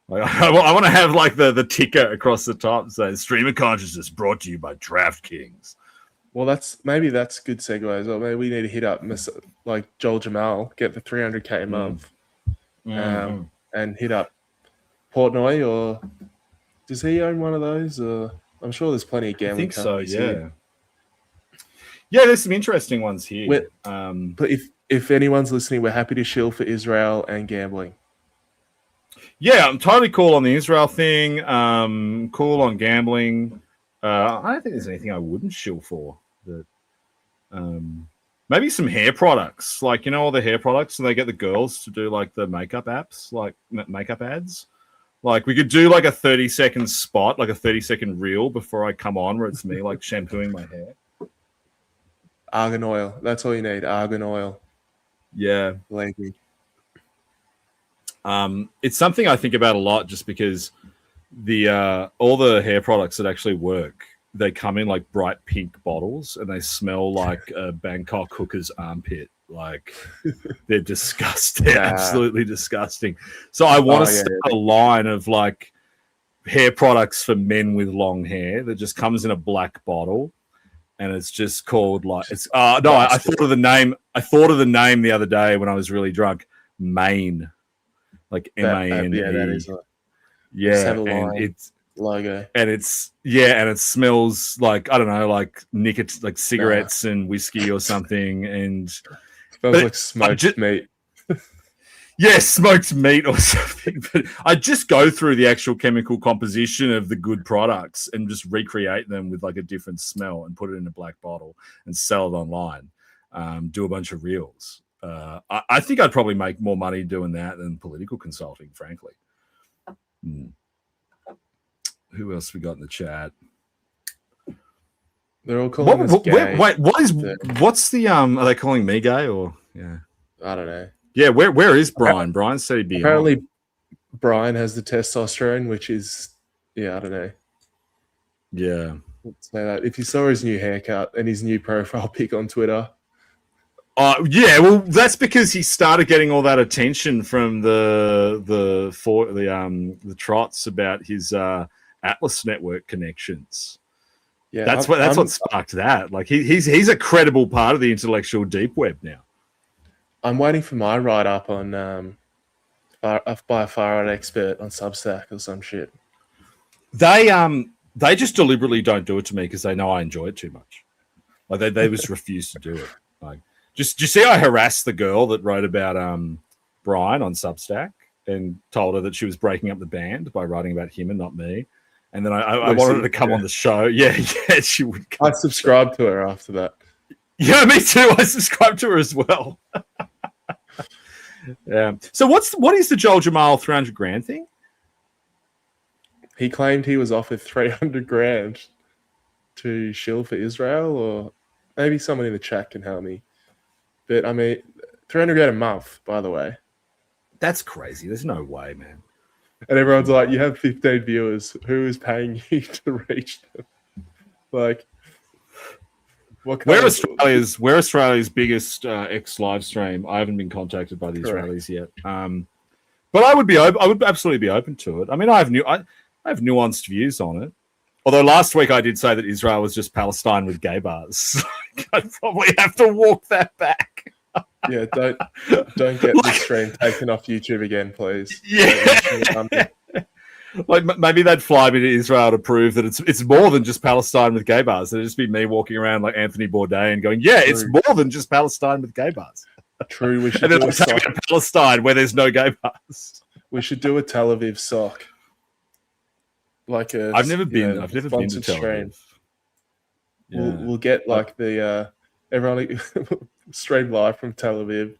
Like, I want to have like the ticker across the top saying Stream of Consciousness brought to you by DraftKings. Well, that's good segue as well. Maybe we need to hit up like Joel Jamal, get the 300K a month, and hit up Portnoy, or does he own one of those? Or I'm sure there's plenty of gambling. I think so. Yeah. Here. Yeah, there's some interesting ones here. But if anyone's listening, we're happy to shill for Israel and gambling. Yeah, I'm totally cool on the Israel thing. Cool on gambling. I don't think there's anything I wouldn't shill for. That maybe some hair products, like all the hair products, and they get the girls to do like the makeup apps, like makeup ads. Like we could do like a 30-second spot, like a 30-second reel before I come on, where it's me like shampooing my hair. Argan oil. That's all you need. Argan oil. Yeah. Lanky. It's something I think about a lot, just because the all the hair products that actually work, they come in like bright pink bottles and they smell like a Bangkok hooker's armpit. Like they're disgusting. They're absolutely disgusting. So I want to start a line of like hair products for men with long hair that just comes in a black bottle, and it's just called like it's I thought of the name. I thought of the name the other day when I was really drunk. Mane, like MANE. Yeah, that is. And it's logo, and it smells like, I don't know, like nicotine, like cigarettes and whiskey or something, and smells like smoked meat. Yeah, smoked meat or something. But I just go through the actual chemical composition of the good products and just recreate them with like a different smell and put it in a black bottle and sell it online. Do a bunch of reels. I think I'd probably make more money doing that than political consulting, frankly. Who else we got in the chat? They're all calling us gay. Wait, what's the are they calling me gay, or yeah? I don't know. Yeah, where is Brian? Brian said he'd be apparently on. Brian has the testosterone, which is I don't know. Yeah. Let's say that. If you saw his new haircut and his new profile pic on Twitter. Yeah, well, that's because he started getting all that attention from the trots about his Atlas Network connections. Yeah, that's what sparked that. Like he's a credible part of the intellectual deep web now. I'm waiting for my write up on by a far out expert on Substack or some shit. They just deliberately don't do it to me because they know I enjoy it too much. Like they just refuse to do it. Like, just you see, I harassed the girl that wrote about Brian on Substack and told her that she was breaking up the band by writing about him and not me. And then I wanted her to come on the show. Yeah, she would come. I subscribed to her after that. Yeah, me too. I subscribed to her as well. Yeah. So what is the Joel Jamal 300 grand thing? He claimed he was offered 300 grand to shill for Israel, or maybe someone in the chat can help me. But I mean, 300 grand a month, by the way. That's crazy. There's no way, man. And everyone's like, you have 15 viewers. Who is paying you to reach them? Like, We're Australia's biggest X live stream. I haven't been contacted by the Israelis yet. But I would absolutely be open to it. I mean, I have nuanced views on it. Although last week I did say that Israel was just Palestine with gay bars. I'd probably have to walk that back. Yeah, don't get this stream taken off YouTube again, please. Yeah. Like maybe they'd fly me to Israel to prove that it's more than just Palestine with gay bars. It'd just be me walking around like Anthony Bourdain and going, "Yeah, it's more than just Palestine with gay bars." True. We should and then do take to Palestine where there's no gay bars. We should do a Tel Aviv sock. I've never been to Tel Aviv. Yeah. We'll get like the everyone stream live from Tel Aviv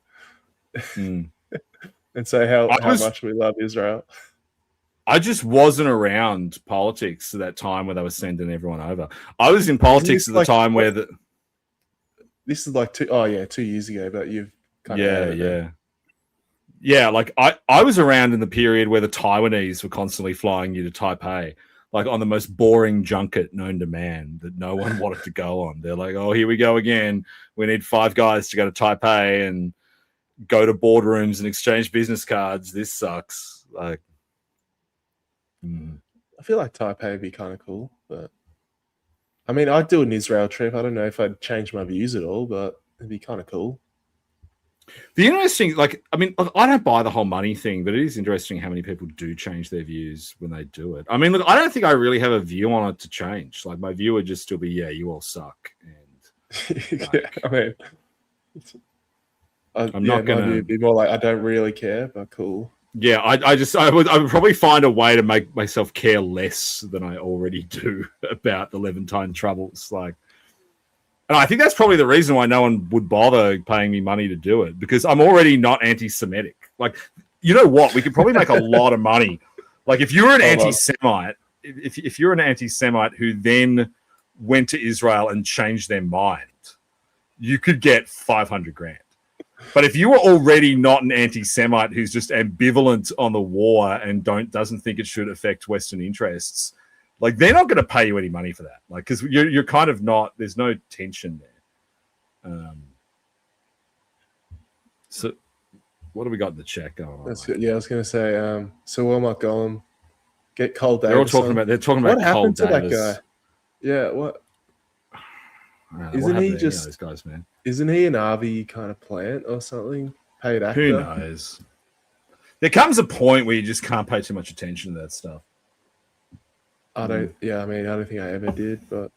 and say how much we love Israel. I just wasn't around politics at that time where they were sending everyone over. I was in politics at the time where this is like 2 years ago, but you've kind of yeah. Like I was around in the period where the Taiwanese were constantly flying you to Taipei, like on the most boring junket known to man that no one wanted to go on. They're like, "Oh, here we go again. We need 5 guys to go to Taipei and go to boardrooms and exchange business cards. This sucks." Like. I feel like Taipei would be kind of cool, but I mean, I'd do an Israel trip. I don't know if I'd change my views at all, but it'd be kind of cool. The interesting, like, I mean, I don't buy the whole money thing, but it is interesting how many people do change their views when they do it. I mean, look, I don't think I really have a view on it to change. Like, my view would just still be, yeah, you all suck. And like, I mean, I'm not going to be more like, I don't really care, but cool. Yeah, I would probably find a way to make myself care less than I already do about the Levantine troubles. Like, and I think that's probably the reason why no one would bother paying me money to do it, because I'm already not anti-Semitic. Like, you know what? We could probably make a lot of money. Like, if you're an anti-Semite, if you're an anti-Semite who then went to Israel and changed their mind, you could get 500 grand. But if you were already not an anti-Semite who's just ambivalent on the war and doesn't think it should affect Western interests, like, they're not going to pay you any money for that. Like, because you're kind of not. There's no tension there. So, what do we got in the chat going on? That's good. Yeah, I was going to say. So Wilmot Gollum, get Cole Davis. They're talking about what happened Cole to Davis. that guy? Yeah, what? Isn't he just those guys, man? Isn't he an RV kind of plant or something? Paid actor? Who knows? There comes a point where you just can't pay too much attention to that stuff. I don't think I ever did, but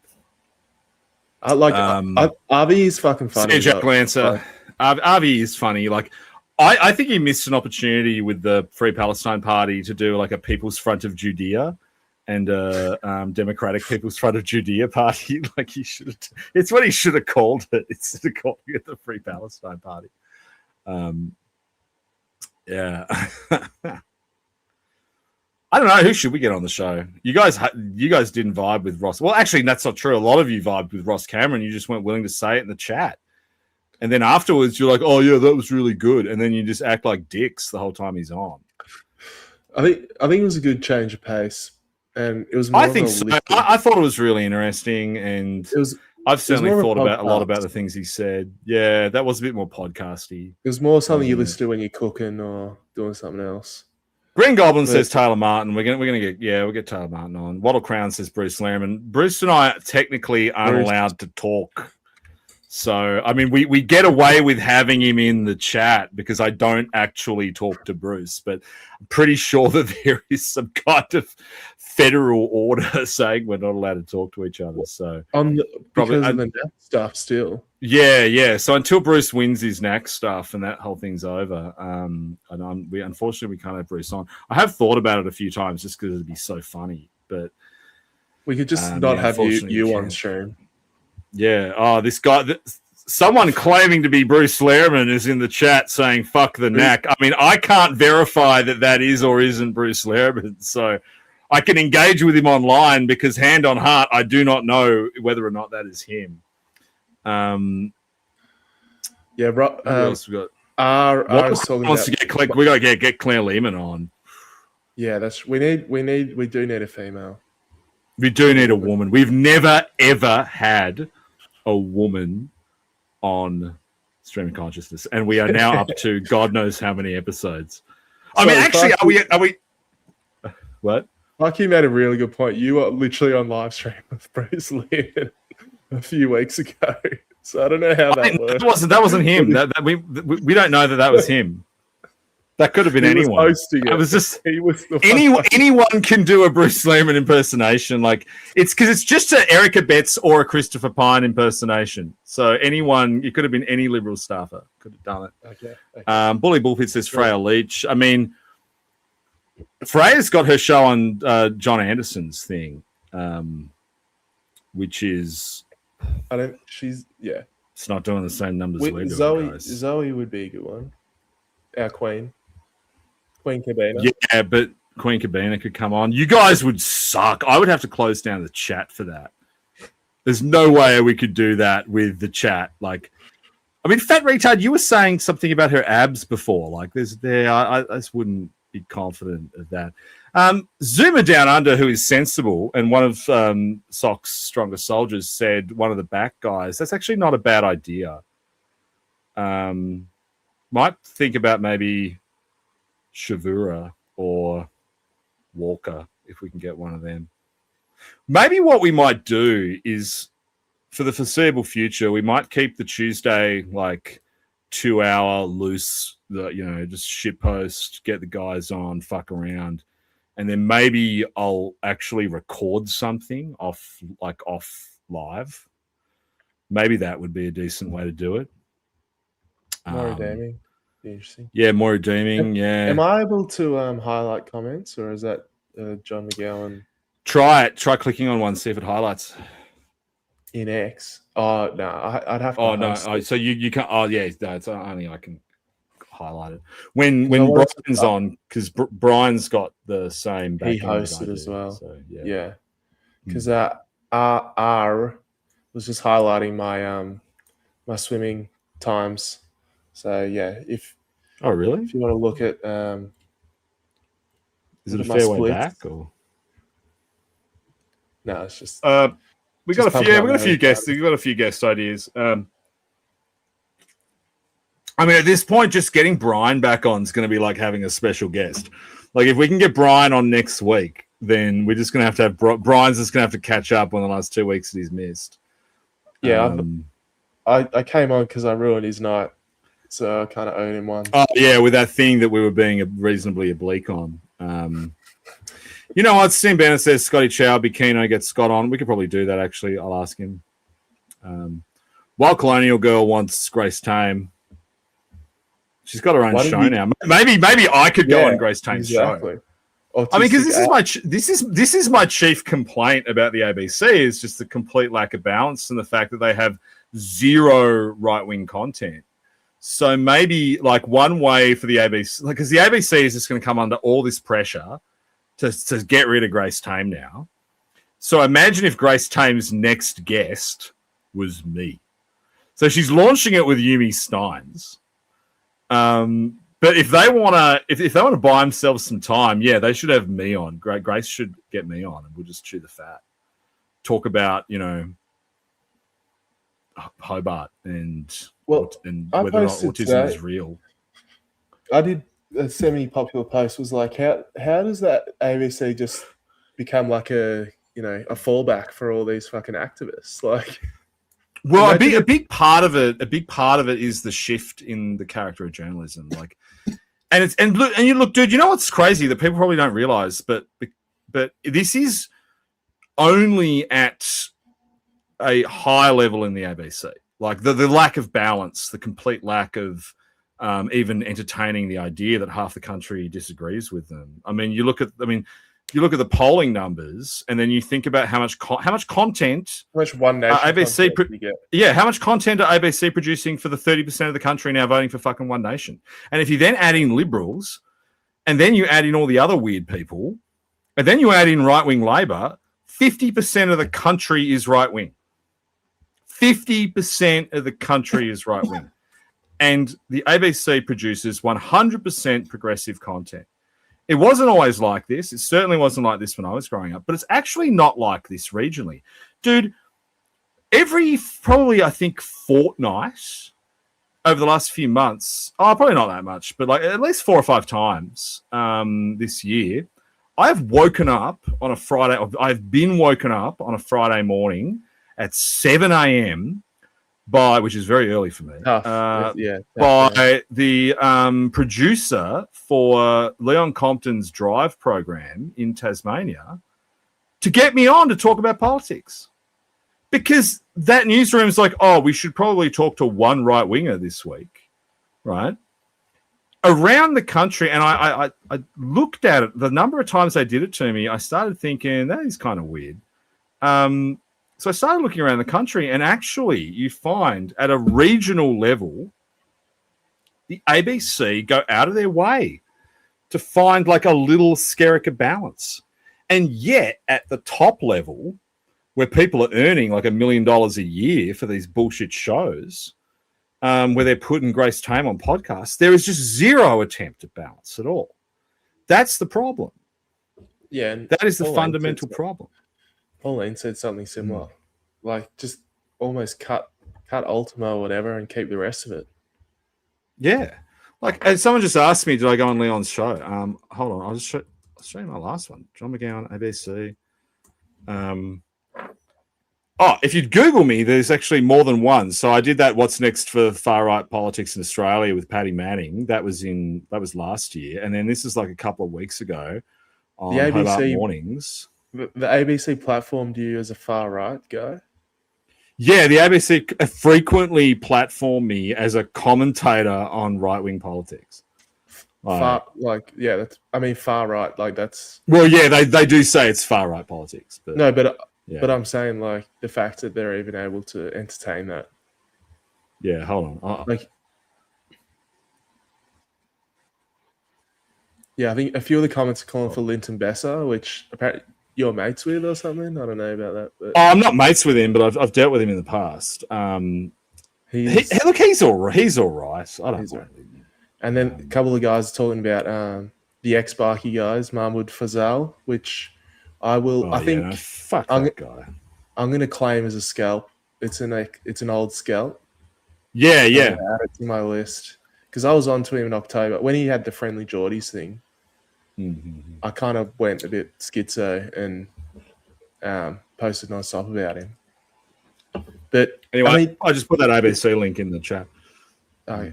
I like RV is fucking funny. Jack Lancer, RV is funny. Like, I think he missed an opportunity with the Free Palestine Party to do like a People's Front of Judea and Democratic People's Front of Judea Party. Like, he should have. It's what he should have called it instead of calling it the Free Palestine Party. Yeah. I don't know. Who should we get on the show? You guys didn't vibe with Ross. Well, actually, that's not true. A lot of you vibed with Ross Cameron. You just weren't willing to say it in the chat. And then afterwards, you're like, "Oh yeah, that was really good." And then you just act like dicks the whole time he's on. I think it was a good change of pace. And it was. I think so. I thought it was really interesting, and I've certainly thought about a lot about the things he said. Yeah, that was a bit more podcasty. It was more something you listen to when you're cooking or doing something else. Green Goblin says Taylor Martin. We'll get Taylor Martin on. Wattle Crown says Bruce Lehrman. Bruce and I technically aren't allowed to talk. So, I mean, we get away with having him in the chat because I don't actually talk to Bruce, but I'm pretty sure that there is some kind of federal order saying we're not allowed to talk to each other. So, because of the NAC stuff still. Yeah. So until Bruce wins his NAC stuff and that whole thing's over, we unfortunately can't have Bruce on. I have thought about it a few times just because it'd be so funny, but we could just not have you on stream. Yeah. Oh, this guy. Someone claiming to be Bruce Lehrman is in the chat saying "fuck the NAC." I mean, I can't verify that is or isn't Bruce Lehrman, so I can engage with him online because, hand on heart, I do not know whether or not that is him. Yeah, bro. What else we got? We got to get Claire Lehman on. Yeah, we do need a female. We do need a woman. We've never ever had a woman on Stream of Consciousness, and we are now up to God knows how many episodes. I mean, actually, are we? What? Like you made a really good point. You were literally on live stream with Bruce Lee a few weeks ago. So I don't know how that works. That wasn't him. We don't know that was him. That could have been anyone. It was just he was anyone can do a Bruce Lehman impersonation. Like it's because it's just an Erica Betts or a Christopher Pine impersonation. So anyone, it could have been any Liberal staffer could have done it. Okay. Bully Bullpit says Freya Leach. I mean, Freya's got her show on John Anderson's thing, which is it's not doing the same numbers we're doing. Guys. Zoe would be a good one. Our Queen Cabina. Yeah, but Queen Cabina could come on. You guys would suck. I would have to close down the chat for that. There's no way we could do that with the chat. Like, I mean, Fat Retard, you were saying something about her abs before. Like, I just wouldn't be confident of that. Zoomer Down Under, who is sensible, and one of Sock's strongest soldiers said, one of the back guys, that's actually not a bad idea. Might think about maybe Shavura or Walker if we can get one of them. Maybe what we might do is, for the foreseeable future, we might keep the Tuesday like 2-hour loose, just shitpost, get the guys on, fuck around, and then maybe I'll actually record something off live. Maybe that would be a decent way to do it. More redeeming. Be interesting. Yeah, more redeeming. Am I able to highlight comments, or is that John McGowan? Try it. Try clicking on one, see if it highlights. In X. Oh no, I'd have to. Oh no. So you can't. Oh yeah. No, it's only I can highlight it when Brian's on, because Brian's got the same. He hosted as well. So, yeah. Because R was just highlighting my my swimming times. So yeah, oh really? If you want to look at is it a fair way back or no? It's just we got a few guests. We've got a few guest ideas. I mean, at this point, just getting Brian back on is going to be like having a special guest. Like if we can get Brian on next week, then we're just going to have Brian's just going to have to catch up on the last 2 weeks that he's missed. Yeah, I came on because I ruined his night. So I kind of owe him one. Oh, yeah, with that thing that we were being reasonably oblique on. You know what? Sim Bennett says Scotty Chow be keen to get Scott on. We could probably do that, actually. I'll ask him. While Colonial Girl wants Grace Tame, she's got her own show now. Maybe I could go on Grace Tame's show. I mean, because this is my chief complaint about the ABC is just the complete lack of balance and the fact that they have zero right-wing content. So maybe like one way for the ABC, because the ABC is just going to come under all this pressure to get rid of Grace Tame now. So imagine if Grace Tame's next guest was me. So she's launching it with Yumi Steins. But if they want to buy themselves some time, yeah, they should have me on. Grace should get me on, and we'll just chew the fat. Talk about Hobart and whether or not autism is real. I did a semi-popular post. Was like, how does that ABC just become like a fallback for all these fucking activists? Like, well, a big part of it is the shift in the character of journalism. Like, and you look, dude. You know what's crazy that people probably don't realize, but this is only at a high level in the ABC. Like the lack of balance, the complete lack of even entertaining the idea that half the country disagrees with them. I mean, you look at the polling numbers, and then you think about how much content, how much One Nation ABC you get. Yeah, how much content are ABC producing for the 30% of the country now voting for fucking One Nation? And if you then add in Liberals, and then you add in all the other weird people, and then you add in right-wing Labor, 50% of the country is right-wing. 50% of the country is right-wing. And the ABC produces 100% progressive content. It wasn't always like this. It certainly wasn't like this when I was growing up, but it's actually not like this regionally. Dude, every probably, I think, fortnight over the last few months, probably not that much, but like at least 4 or 5 times this year, I've woken up on a Friday. I've been woken up on a Friday morning at 7 a.m. which is very early for me. Tough. By the producer for Leon Compton's Drive program in Tasmania to get me on to talk about politics. Because that newsroom's like, oh, we should probably talk to one right winger this week, right? Around the country, and I looked at it, the number of times they did it to me, I started thinking, that is kind of weird. So I started looking around the country, and actually you find at a regional level, the ABC go out of their way to find like a little skerrick of balance. And yet at the top level, where people are earning like $1 million a year for these bullshit shows, where they're putting Grace Tame on podcasts, there is just zero attempt at balance at all. That's the problem. Yeah. And that is the fundamental problem. Pauline said something similar. Like, just almost cut Ultima or whatever and keep the rest of it. Yeah. Like, someone just asked me, did I go on Leon's show? Hold on. I'll show you my last one. John McGowan, ABC. If you'd Google me, there's actually more than one. So I did that What's Next for Far Right Politics in Australia with Paddy Manning. That was last year. And then this is like a couple of weeks ago on the ABC Hobart Mornings. The ABC platformed you as a far right guy? Yeah, the ABC frequently platform me as a commentator on right-wing politics. Far right, like that's... Well, yeah, they do say it's far-right politics. But no, but I'm saying, like, the fact that they're even able to entertain that. Yeah, hold on. I think a few of the comments are calling for Linton Besser, which apparently you're mates with or something. I don't know about that. But... I'm not mates with him, but I've dealt with him in the past. He's all right. I don't know. And then a couple of guys are talking about the ex-Barky guys, Mahmoud Fazal, which I think fuck that guy. I'm going to claim as a scalp. It's an old scalp. Yeah. Add it to my list because I was on to him in October when he had the Friendly Geordies thing. Mm-hmm. I kind of went a bit schizo and posted non-stop about him. But anyway, I just put that ABC link in the chat. Okay.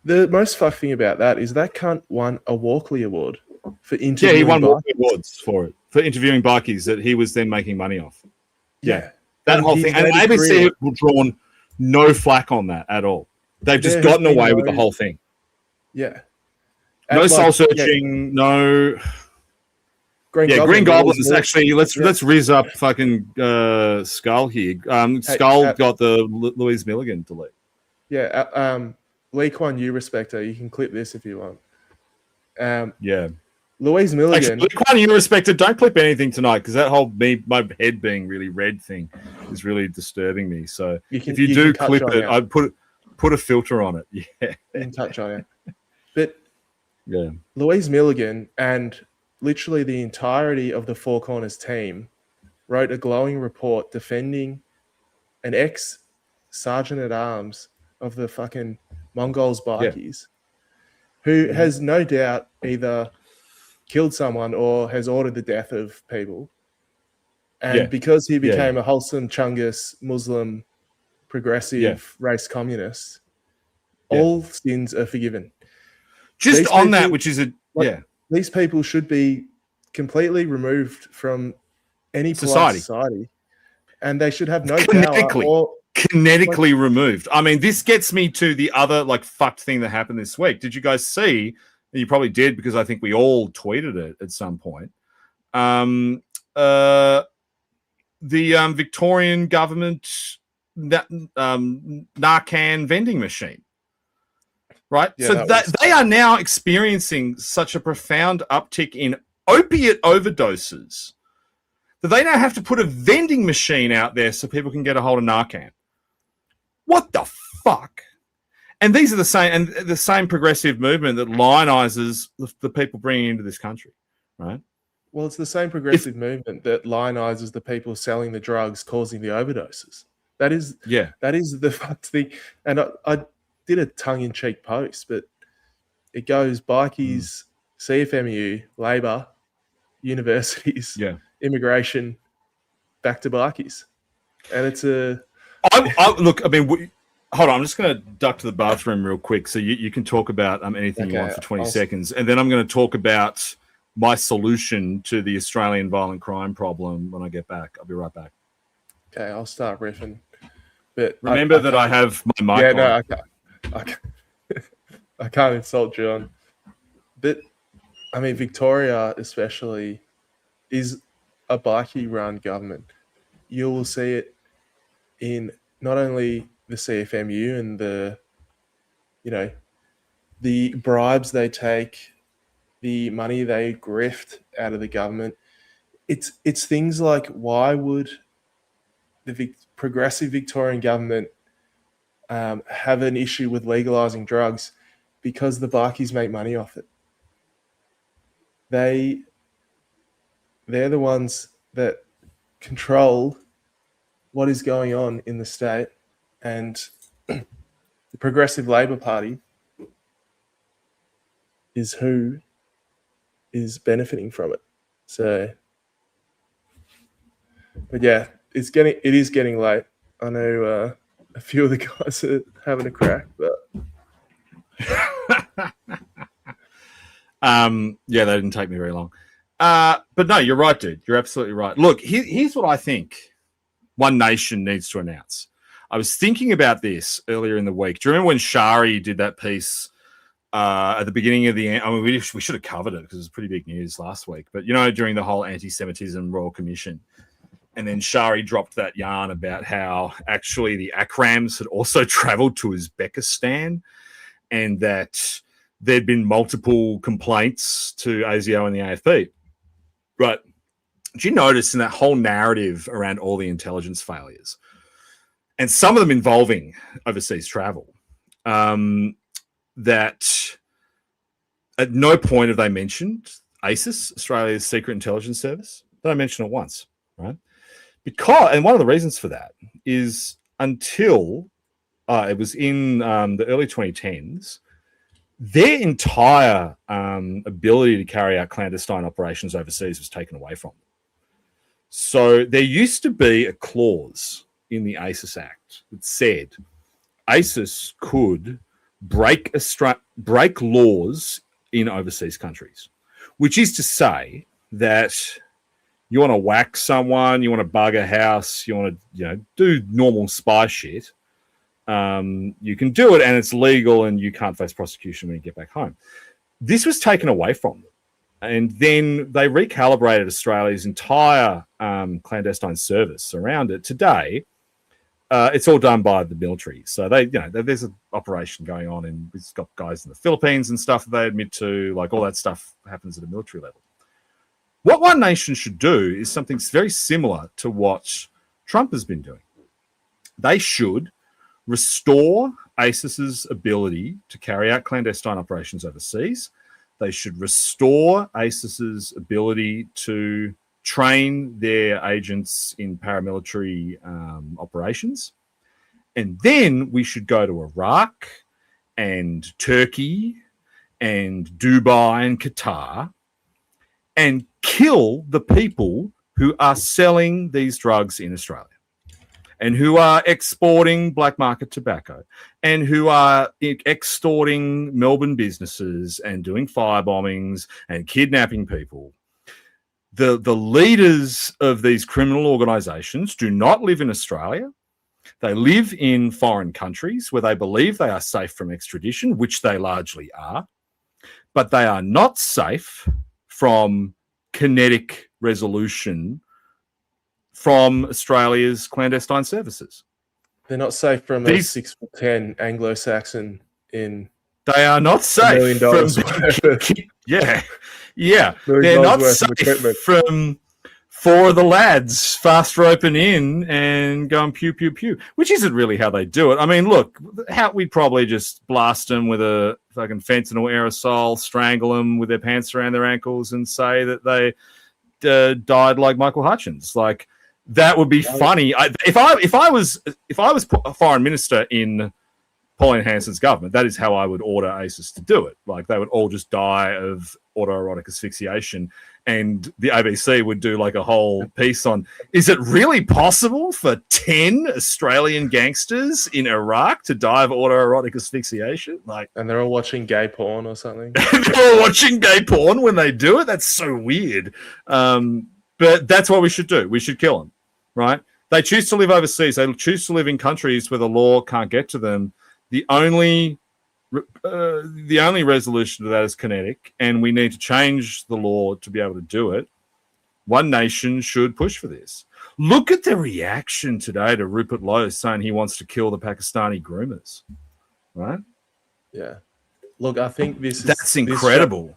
The most fucked thing about that is that cunt won a Walkley Award for interviewing. Yeah, he won Walkley Awards for it, for interviewing bikies that he was then making money off. Yeah. That whole thing. And ABC have drawn no flack on that at all. They've just gotten away with the whole thing. Yeah. No soul searching, no. Green Goblins. Actually, let's riz up fucking Skull here. Skull got the Louise Milligan delete. Yeah, Lee Kuan Yew respecter. You can clip this if you want. Louise Milligan. Actually, Lee Kuan Yew respecter. Don't clip anything tonight because that whole my head being really red thing is really disturbing me. So if you do clip it, I'd put a filter on it. Yeah, you can touch on it. But yeah, Louise Milligan and literally the entirety of the Four Corners team wrote a glowing report defending an ex-sergeant-at-arms of the fucking Mongols bikies who has no doubt either killed someone or has ordered the death of people. And because he became a wholesome Chungus Muslim progressive race communist, all sins are forgiven. Just these on people, that, which is these people should be completely removed from any society, and they should have no power or kinetically removed. I mean, this gets me to the other fucked thing that happened this week. Did you guys see? You probably did because I think we all tweeted it at some point. The Victorian government Narcan vending machine. Right? Yeah, so they are now experiencing such a profound uptick in opiate overdoses that they now have to put a vending machine out there so people can get a hold of Narcan. What the fuck? And these are the same progressive movement that lionizes the people bringing into this country, right? Well, it's the same progressive movement that lionizes the people selling the drugs causing the overdoses. That is the fucked thing. And I did a tongue-in-cheek post, but it goes bikies CFMU, Labor, universities, Yeah. immigration, back to bikies. And it's a... Look, I mean, hold on. I'm just going to duck to the bathroom real quick so you can talk about anything you want for 20 seconds. And then I'm going to talk about my solution to the Australian violent crime problem when I get back. I'll be right back. Okay, I'll start riffing. But remember I have my mic on. No, I can't insult John. But, I mean, Victoria especially is a bikie-run government. You will see it in not only the CFMU and the bribes they take, the money they grift out of the government. It's things like, why would the progressive Victorian government have an issue with legalizing drugs? Because the bikies make money off it. They're the ones that control what is going on in the state, and the Progressive Labor Party is who is benefiting from it. So, but yeah, it is getting late. I know a few of the guys are having a crack, but yeah, they didn't take me very long. But no, you're right, dude. You're absolutely right. Look, here's what I think One Nation needs to announce. I was thinking about this earlier in the week. Do you remember when Shari did that piece at the beginning of the... I mean, we should have covered it because it was pretty big news last week. But, during the whole anti-Semitism Royal Commission. And then Shari dropped that yarn about how actually the Akrams had also travelled to Uzbekistan and that there'd been multiple complaints to ASIO and the AFP. But did you notice in that whole narrative around all the intelligence failures, and some of them involving overseas travel, that at no point have they mentioned ASIS, Australia's Secret Intelligence Service? They don't mention it once, right? And one of the reasons for that is until it was in the early 2010s, their entire ability to carry out clandestine operations overseas was taken away from them. So there used to be a clause in the ASIS Act that said ASIS could break laws in overseas countries, which is to say that you want to whack someone, you want to bug a house, you want to do normal spy shit, you can do it and it's legal and you can't face prosecution when you get back home. This was taken away from them. And then they recalibrated Australia's entire clandestine service around it. Today, it's all done by the military. So there's an operation going on, and it's got guys in the Philippines and stuff that they admit to. Like, all that stuff happens at a military level. What One Nation should do is something very similar to what Trump has been doing. They should restore ASIS's ability to carry out clandestine operations overseas. They should restore ASIS's ability to train their agents in paramilitary operations. And then we should go to Iraq and Turkey and Dubai and Qatar and kill the people who are selling these drugs in Australia and who are exporting black market tobacco and who are extorting Melbourne businesses and doing fire bombings and kidnapping people. The leaders of these criminal organizations do not live in Australia. They live in foreign countries where they believe they are safe from extradition, which they largely are, but they are not safe from kinetic resolution from Australia's clandestine services. They're not safe from a 6'10" Anglo-Saxon in... They are not safe from... Yeah. They're not safe from four of the lads fast roping in and going pew, pew, pew, which isn't really how they do it. I mean, look, we'd probably just blast them with a fucking fentanyl aerosol, strangle them with their pants around their ankles and say that they died like Michael Hutchins. Like, that would be funny. If I was a foreign minister in Pauline Hanson's government, that is how I would order ASIS to do it. Like, they would all just die of autoerotic asphyxiation, and the ABC would do like a whole piece on, is it really possible for 10 Australian gangsters in Iraq to die of autoerotic asphyxiation? Like, and they're all watching gay porn or something. they're all watching gay porn when they do it. That's so weird. But that's what we should do. We should kill them, right? They choose to live overseas. They choose to live in countries where the law can't get to them. The only resolution to that is kinetic, and we need to change the law to be able to do it. One nation should push for this. Look at the reaction today to Rupert Lowe saying he wants to kill the Pakistani groomers, right? Yeah. Look, I think that's incredible.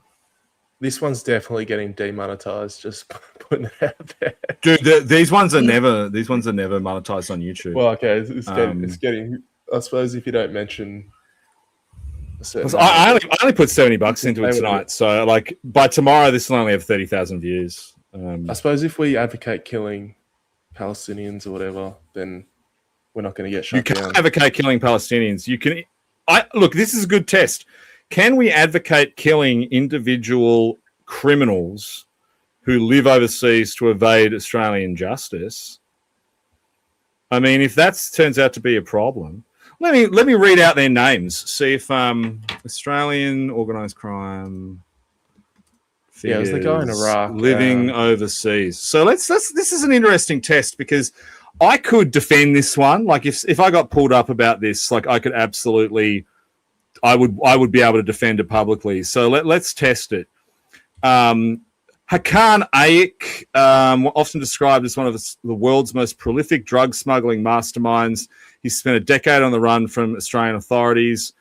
This one's definitely getting demonetized. Just putting it out there, dude. These ones are never monetized on YouTube. Well, okay, it's getting. I suppose if you don't mention, I only put $70 into it tonight. So like by tomorrow, this will only have 30,000 views. I suppose if we advocate killing Palestinians or whatever, then we're not going to get shut down. You can't advocate killing Palestinians. You can. Look, this is a good test. Can we advocate killing individual criminals who live overseas to evade Australian justice? I mean, if that turns out to be a problem, let me read out their names. See if Australian organised crime. Yeah, it was the guy in Iraq living overseas. So let's. This is an interesting test because I could defend this one. Like if I got pulled up about this, like I could absolutely. I would be able to defend it publicly. So let's test it. Hakan Ayik, often described as one of the world's most prolific drug smuggling masterminds. He spent a decade on the run from Australian authorities.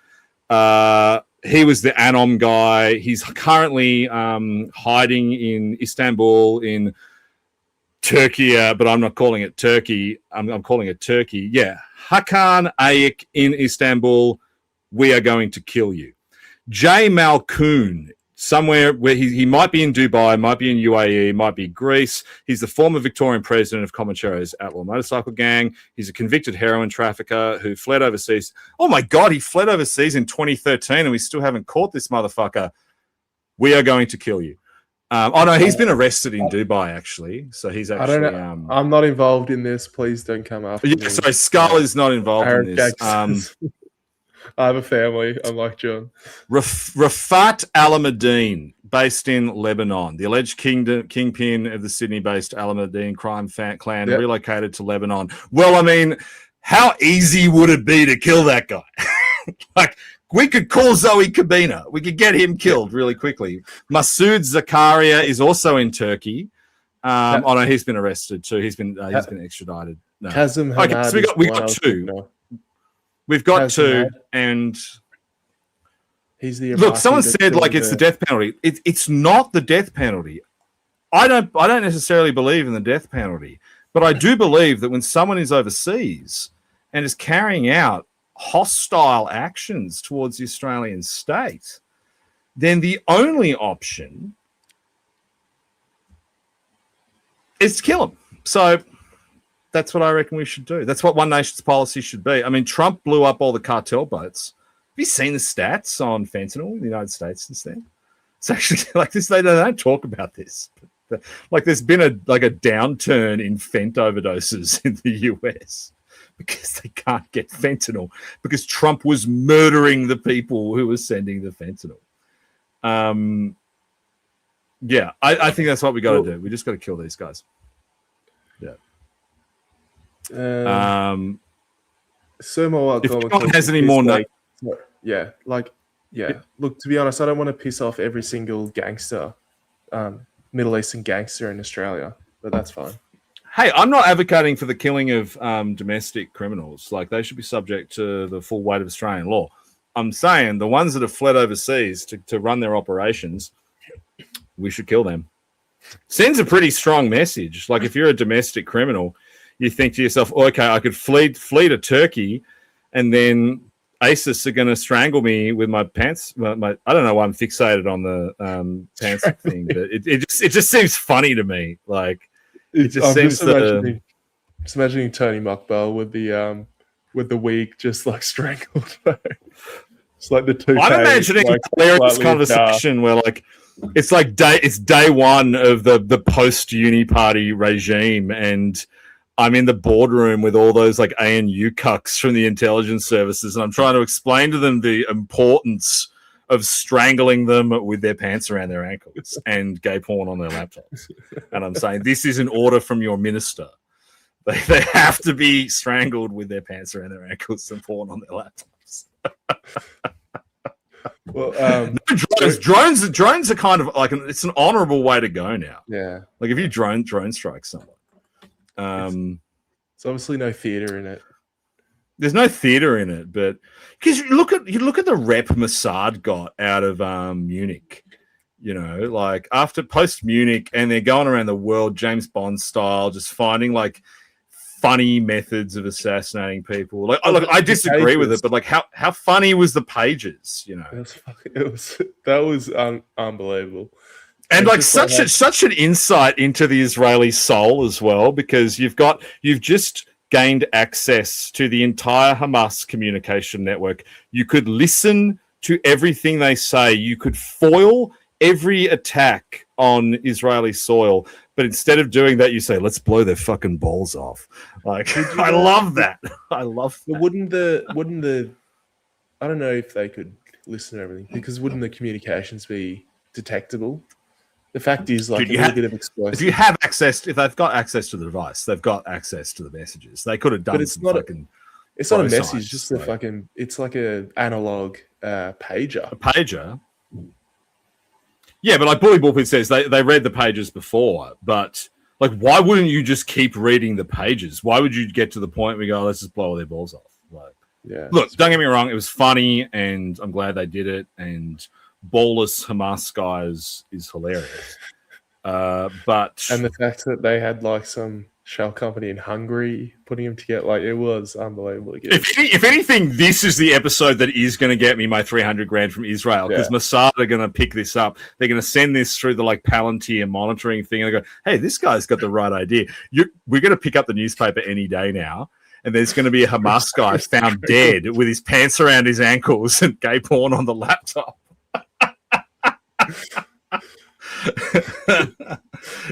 He was the Anom guy. He's currently hiding in Istanbul in Turkey, but I'm not calling it Turkey. I'm calling it Turkey. Yeah, Hakan Ayik in Istanbul. We are going to kill you. Jay Malkoon, somewhere where he might be in Dubai, might be in UAE, might be Greece. He's the former Victorian president of Comanchero's outlaw motorcycle gang. He's a convicted heroin trafficker who fled overseas. Oh my God, he fled overseas in 2013 and we still haven't caught this motherfucker. We are going to kill you. Oh no, he's been arrested in Dubai actually. So he's actually. I don't know. I'm not involved in this. Please don't come after me. Sorry, Skull is not involved in this. I have a family, unlike John. Rafat Alameddine, based in Lebanon, the alleged kingpin of the Sydney-based Alameddine crime clan, relocated to Lebanon. Well, I mean, how easy would it be to kill that guy? Like, we could call Zoe Kabina. We could get him killed really quickly. Masoud Zakaria is also in Turkey. Oh no, he's been arrested too. He's been extradited. No. Kazim okay, so we got two. We've got two, and he's the look. Someone said like it's the death penalty. It's not the death penalty. I don't necessarily believe in the death penalty, but I do believe that when someone is overseas and is carrying out hostile actions towards the Australian state, then the only option is to kill them. So. That's what I reckon we should do. That's what One Nation's policy should be. I mean, Trump blew up all the cartel boats. Have you seen the stats on fentanyl in the United States since then? It's actually like this. They don't talk about this. Like there's been a downturn in fent overdoses in the US because they can't get fentanyl because Trump was murdering the people who were sending the fentanyl. Yeah, I think that's what we got to do. We just got to kill these guys. Yeah. So if anyone has any more Look, to be honest, I don't want to piss off every single gangster, Middle Eastern gangster in Australia, but that's fine. Hey, I'm not advocating for the killing of domestic criminals. Like they should be subject to the full weight of Australian law. I'm saying the ones that have fled overseas to run their operations, we should kill them. Sends a pretty strong message. Like if you're a domestic criminal, you think to yourself, okay, I could flee to Turkey, and then ISIS are going to strangle me with my pants. I don't know why I'm fixated on the pants thing, but it just seems funny to me. Like it just seems just imagining Tony Mockbell with the wig just like strangled. It's like the two. I'm imagining a hilarious conversation where like It's like it's day one of the post uni party regime, and I'm in the boardroom with all those like ANU cucks from the intelligence services, and I'm trying to explain to them the importance of strangling them with their pants around their ankles and gay porn on their laptops. And I'm saying, this is an order from your minister. They have to be strangled with their pants around their ankles and porn on their laptops. Well, drones are kind of like it's an honorable way to go now. Yeah, like if you drone strike someone, it's obviously no theater in it. There's no theater in it, but because you look at the rep Mossad got out of Munich, you know, like after post Munich, and they're going around the world James Bond style, just finding like funny methods of assassinating people. Like, look, I disagree with it, but like how funny was the pages, you know? That was unbelievable. And like such an insight into the Israeli soul as well, because you've just gained access to the entire Hamas communication network. You could listen to everything they say. You could foil every attack on Israeli soil. But instead of doing that, you say, let's blow their fucking balls off. Like, I love that. I love that. Wouldn't the I don't know if they could listen to everything, because wouldn't the communications be detectable? The fact is, like, Dude, a little bit of explosive. If you have access, if they've got access to the device, they've got access to the messages. They could have done. But it's not it's not a message. Just a fucking. It's like a analog pager. A pager. Yeah, but like Bully Bullpit says, they read the pages before. But like, why wouldn't you just keep reading the pages? Why would you get to the point where you go, let's just blow all their balls off? Like, yeah. Look, don't get me wrong. It was funny, and I'm glad they did it. And ballless Hamas guys is hilarious. But and the fact that they had like some shell company in Hungary putting them together, like, it was unbelievable. If anything, this is the episode that is going to get me my 300 grand from Israel, because Mossad are going to pick this up. They're going to send this through the like Palantir monitoring thing, and they go, "Hey, this guy's got the right idea. We're going to pick up the newspaper any day now." And there's going to be a Hamas guy found dead with his pants around his ankles and gay porn on the laptop.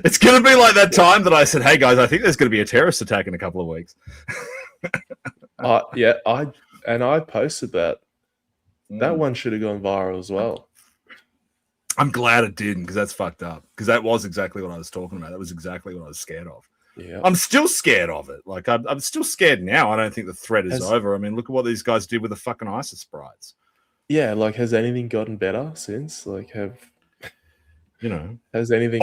It's going to be like that time that I said, "Hey guys, I think there's going to be a terrorist attack in a couple of weeks." Yeah, I posted that. That one should have gone viral as well. I'm glad it didn't, because that's fucked up. Because that was exactly what I was talking about. That was exactly what I was scared of. Yeah, I'm still scared of it. Like I'm still scared now. I don't think the threat is over. I mean, look at what these guys did with the fucking ISIS brides. Yeah, like, has anything gotten better since? Like, has anything?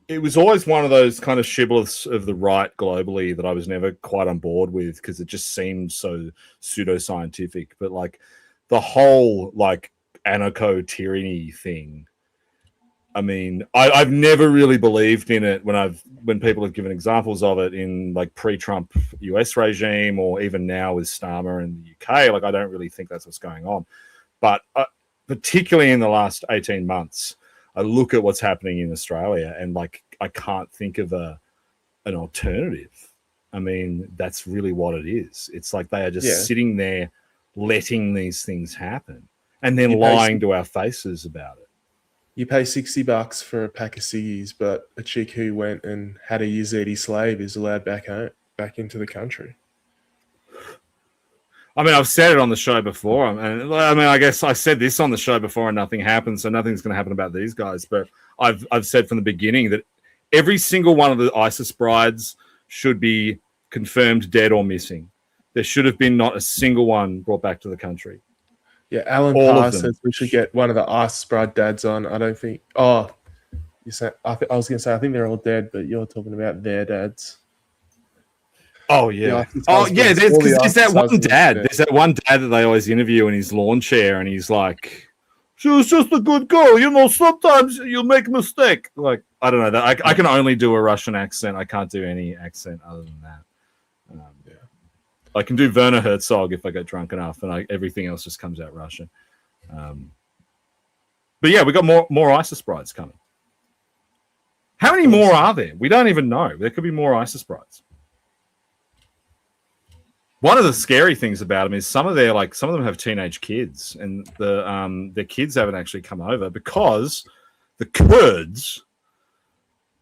It was always one of those kind of shibboleths of the right globally that I was never quite on board with, because it just seemed so pseudoscientific. But like the whole like anarcho tyranny thing, I mean, I've never really believed in it when people have given examples of it in like pre-Trump US regime, or even now with Starmer in the UK. Like, I don't really think that's what's going on. But particularly in the last 18 months, I look at what's happening in Australia, and like, I can't think of an alternative. I mean, that's really what it is. It's like they are just sitting there letting these things happen, and then lying to our faces about it. You pay $60 for a pack of ciggies, but a chick who went and had a Yazidi slave is allowed back into the country. I mean, I've said it on the show before, and I mean, I guess I said this on the show before, and nothing happened, so nothing's going to happen about these guys. But I've said from the beginning that every single one of the ISIS brides should be confirmed dead or missing. There should have been not a single one brought back to the country. Yeah, Alan Parr says we should get one of the ISIS bride dads on. I don't think. Oh, you said I was going to say I think they're all dead, but you're talking about their dads. Oh yeah. There's that one dad. There's that one dad that they always interview in his lawn chair, and he's like, "She was just a good girl, you know. Sometimes you make a mistake." Like, I don't know that I can only do a Russian accent. I can't do any accent other than that. I can do Werner Herzog if I get drunk enough, and everything else just comes out Russian. But yeah, we got more ISIS brides coming. How many more are there? We don't even know. There could be more ISIS brides. one of the scary things about them is some of them have teenage kids, and their kids haven't actually come over because the Kurds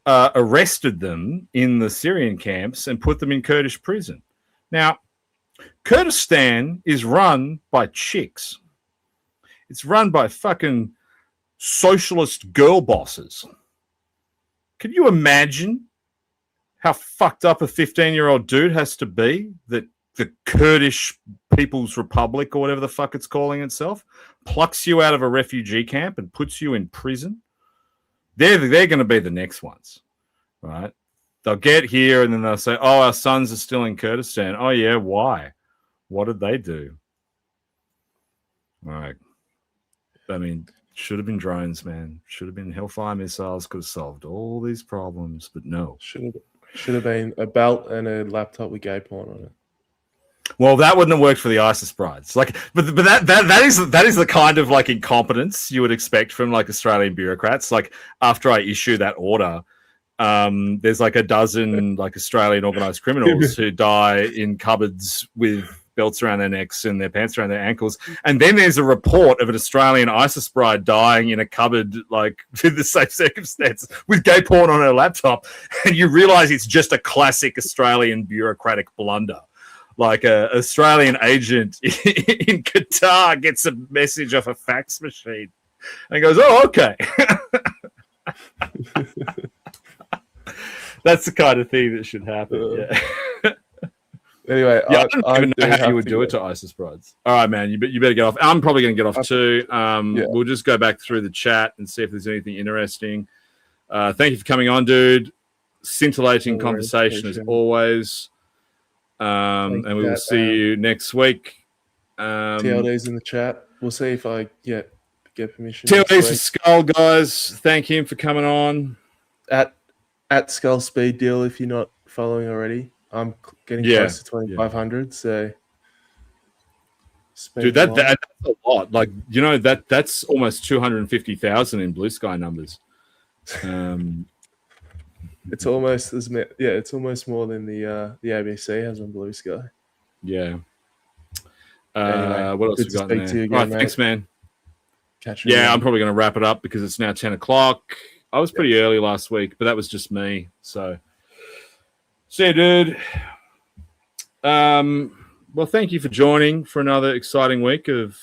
arrested them in the Syrian camps and put them in Kurdish prison. Now, Kurdistan is run by chicks. It's run by fucking socialist girl bosses. Can you imagine how fucked up a 15-year-old dude has to be that the Kurdish People's Republic, or whatever the fuck it's calling itself, plucks you out of a refugee camp and puts you in prison? They're going to be the next ones, right? They'll get here and then they'll say, oh, our sons are still in Kurdistan. Oh, yeah, why? What did they do? All right. I mean, should have been drones, man. Should have been Hellfire missiles. Could have solved all these problems, but no. Should have been a belt and a laptop with gay porn on it. Well, that wouldn't have worked for the ISIS brides. But that is the kind of like incompetence you would expect from like Australian bureaucrats. Like after I issue that order, there's like a dozen like Australian organised criminals who die in cupboards with belts around their necks and their pants around their ankles. And then there's a report of an Australian ISIS bride dying in a cupboard, like with the same circumstance, with gay porn on her laptop. And you realise it's just a classic Australian bureaucratic blunder. Like a Australian agent in Qatar gets a message off a fax machine and goes, oh, okay. That's the kind of thing that should happen. Yeah. Anyway, I don't even know how you would do it to ISIS brides. All right, man, you better get off. I'm probably going to get off too. We'll just go back through the chat and see if there's anything interesting. Thank you for coming on, dude. Scintillating conversation as always. And we will see you next week. TLD's in the chat. We'll see if I get permission. TLD's for Skull, guys. Thank him for coming on. At Skull Speed Deal, if you're not following already. I'm getting close to 2,500, so dude, that's a lot. Like, you know, that's almost 250,000 in Blue Sky numbers. It's almost it's almost more than the ABC has on Blue Sky. Yeah. Anyway, what else we got in there? Again, thanks, man. Catch you. I'm probably going to wrap it up because it's now 10 o'clock. I was pretty early last week, but that was just me. So, see you, dude. Well, thank you for joining for another exciting week of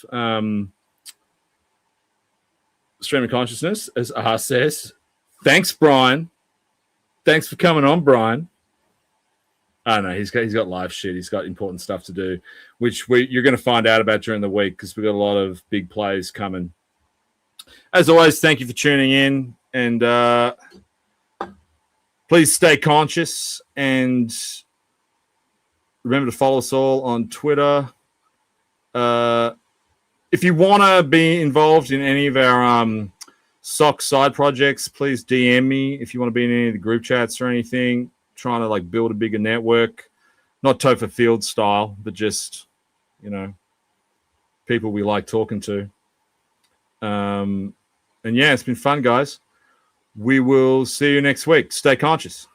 Stream of Consciousness, as R says. Thanks, Brian. Thanks for coming on, Brian. I don't know. He's got live shit. He's got important stuff to do, which you're going to find out about during the week because we've got a lot of big plays coming. As always, thank you for tuning in, and please stay conscious and remember to follow us all on Twitter. If you want to be involved in any of our SOC side projects, please DM me if you want to be in any of the group chats or anything. Trying to like build a bigger network, not Topher Field style, but just, you know, people we like talking to. And yeah, it's been fun, guys. We will see you next week. Stay conscious.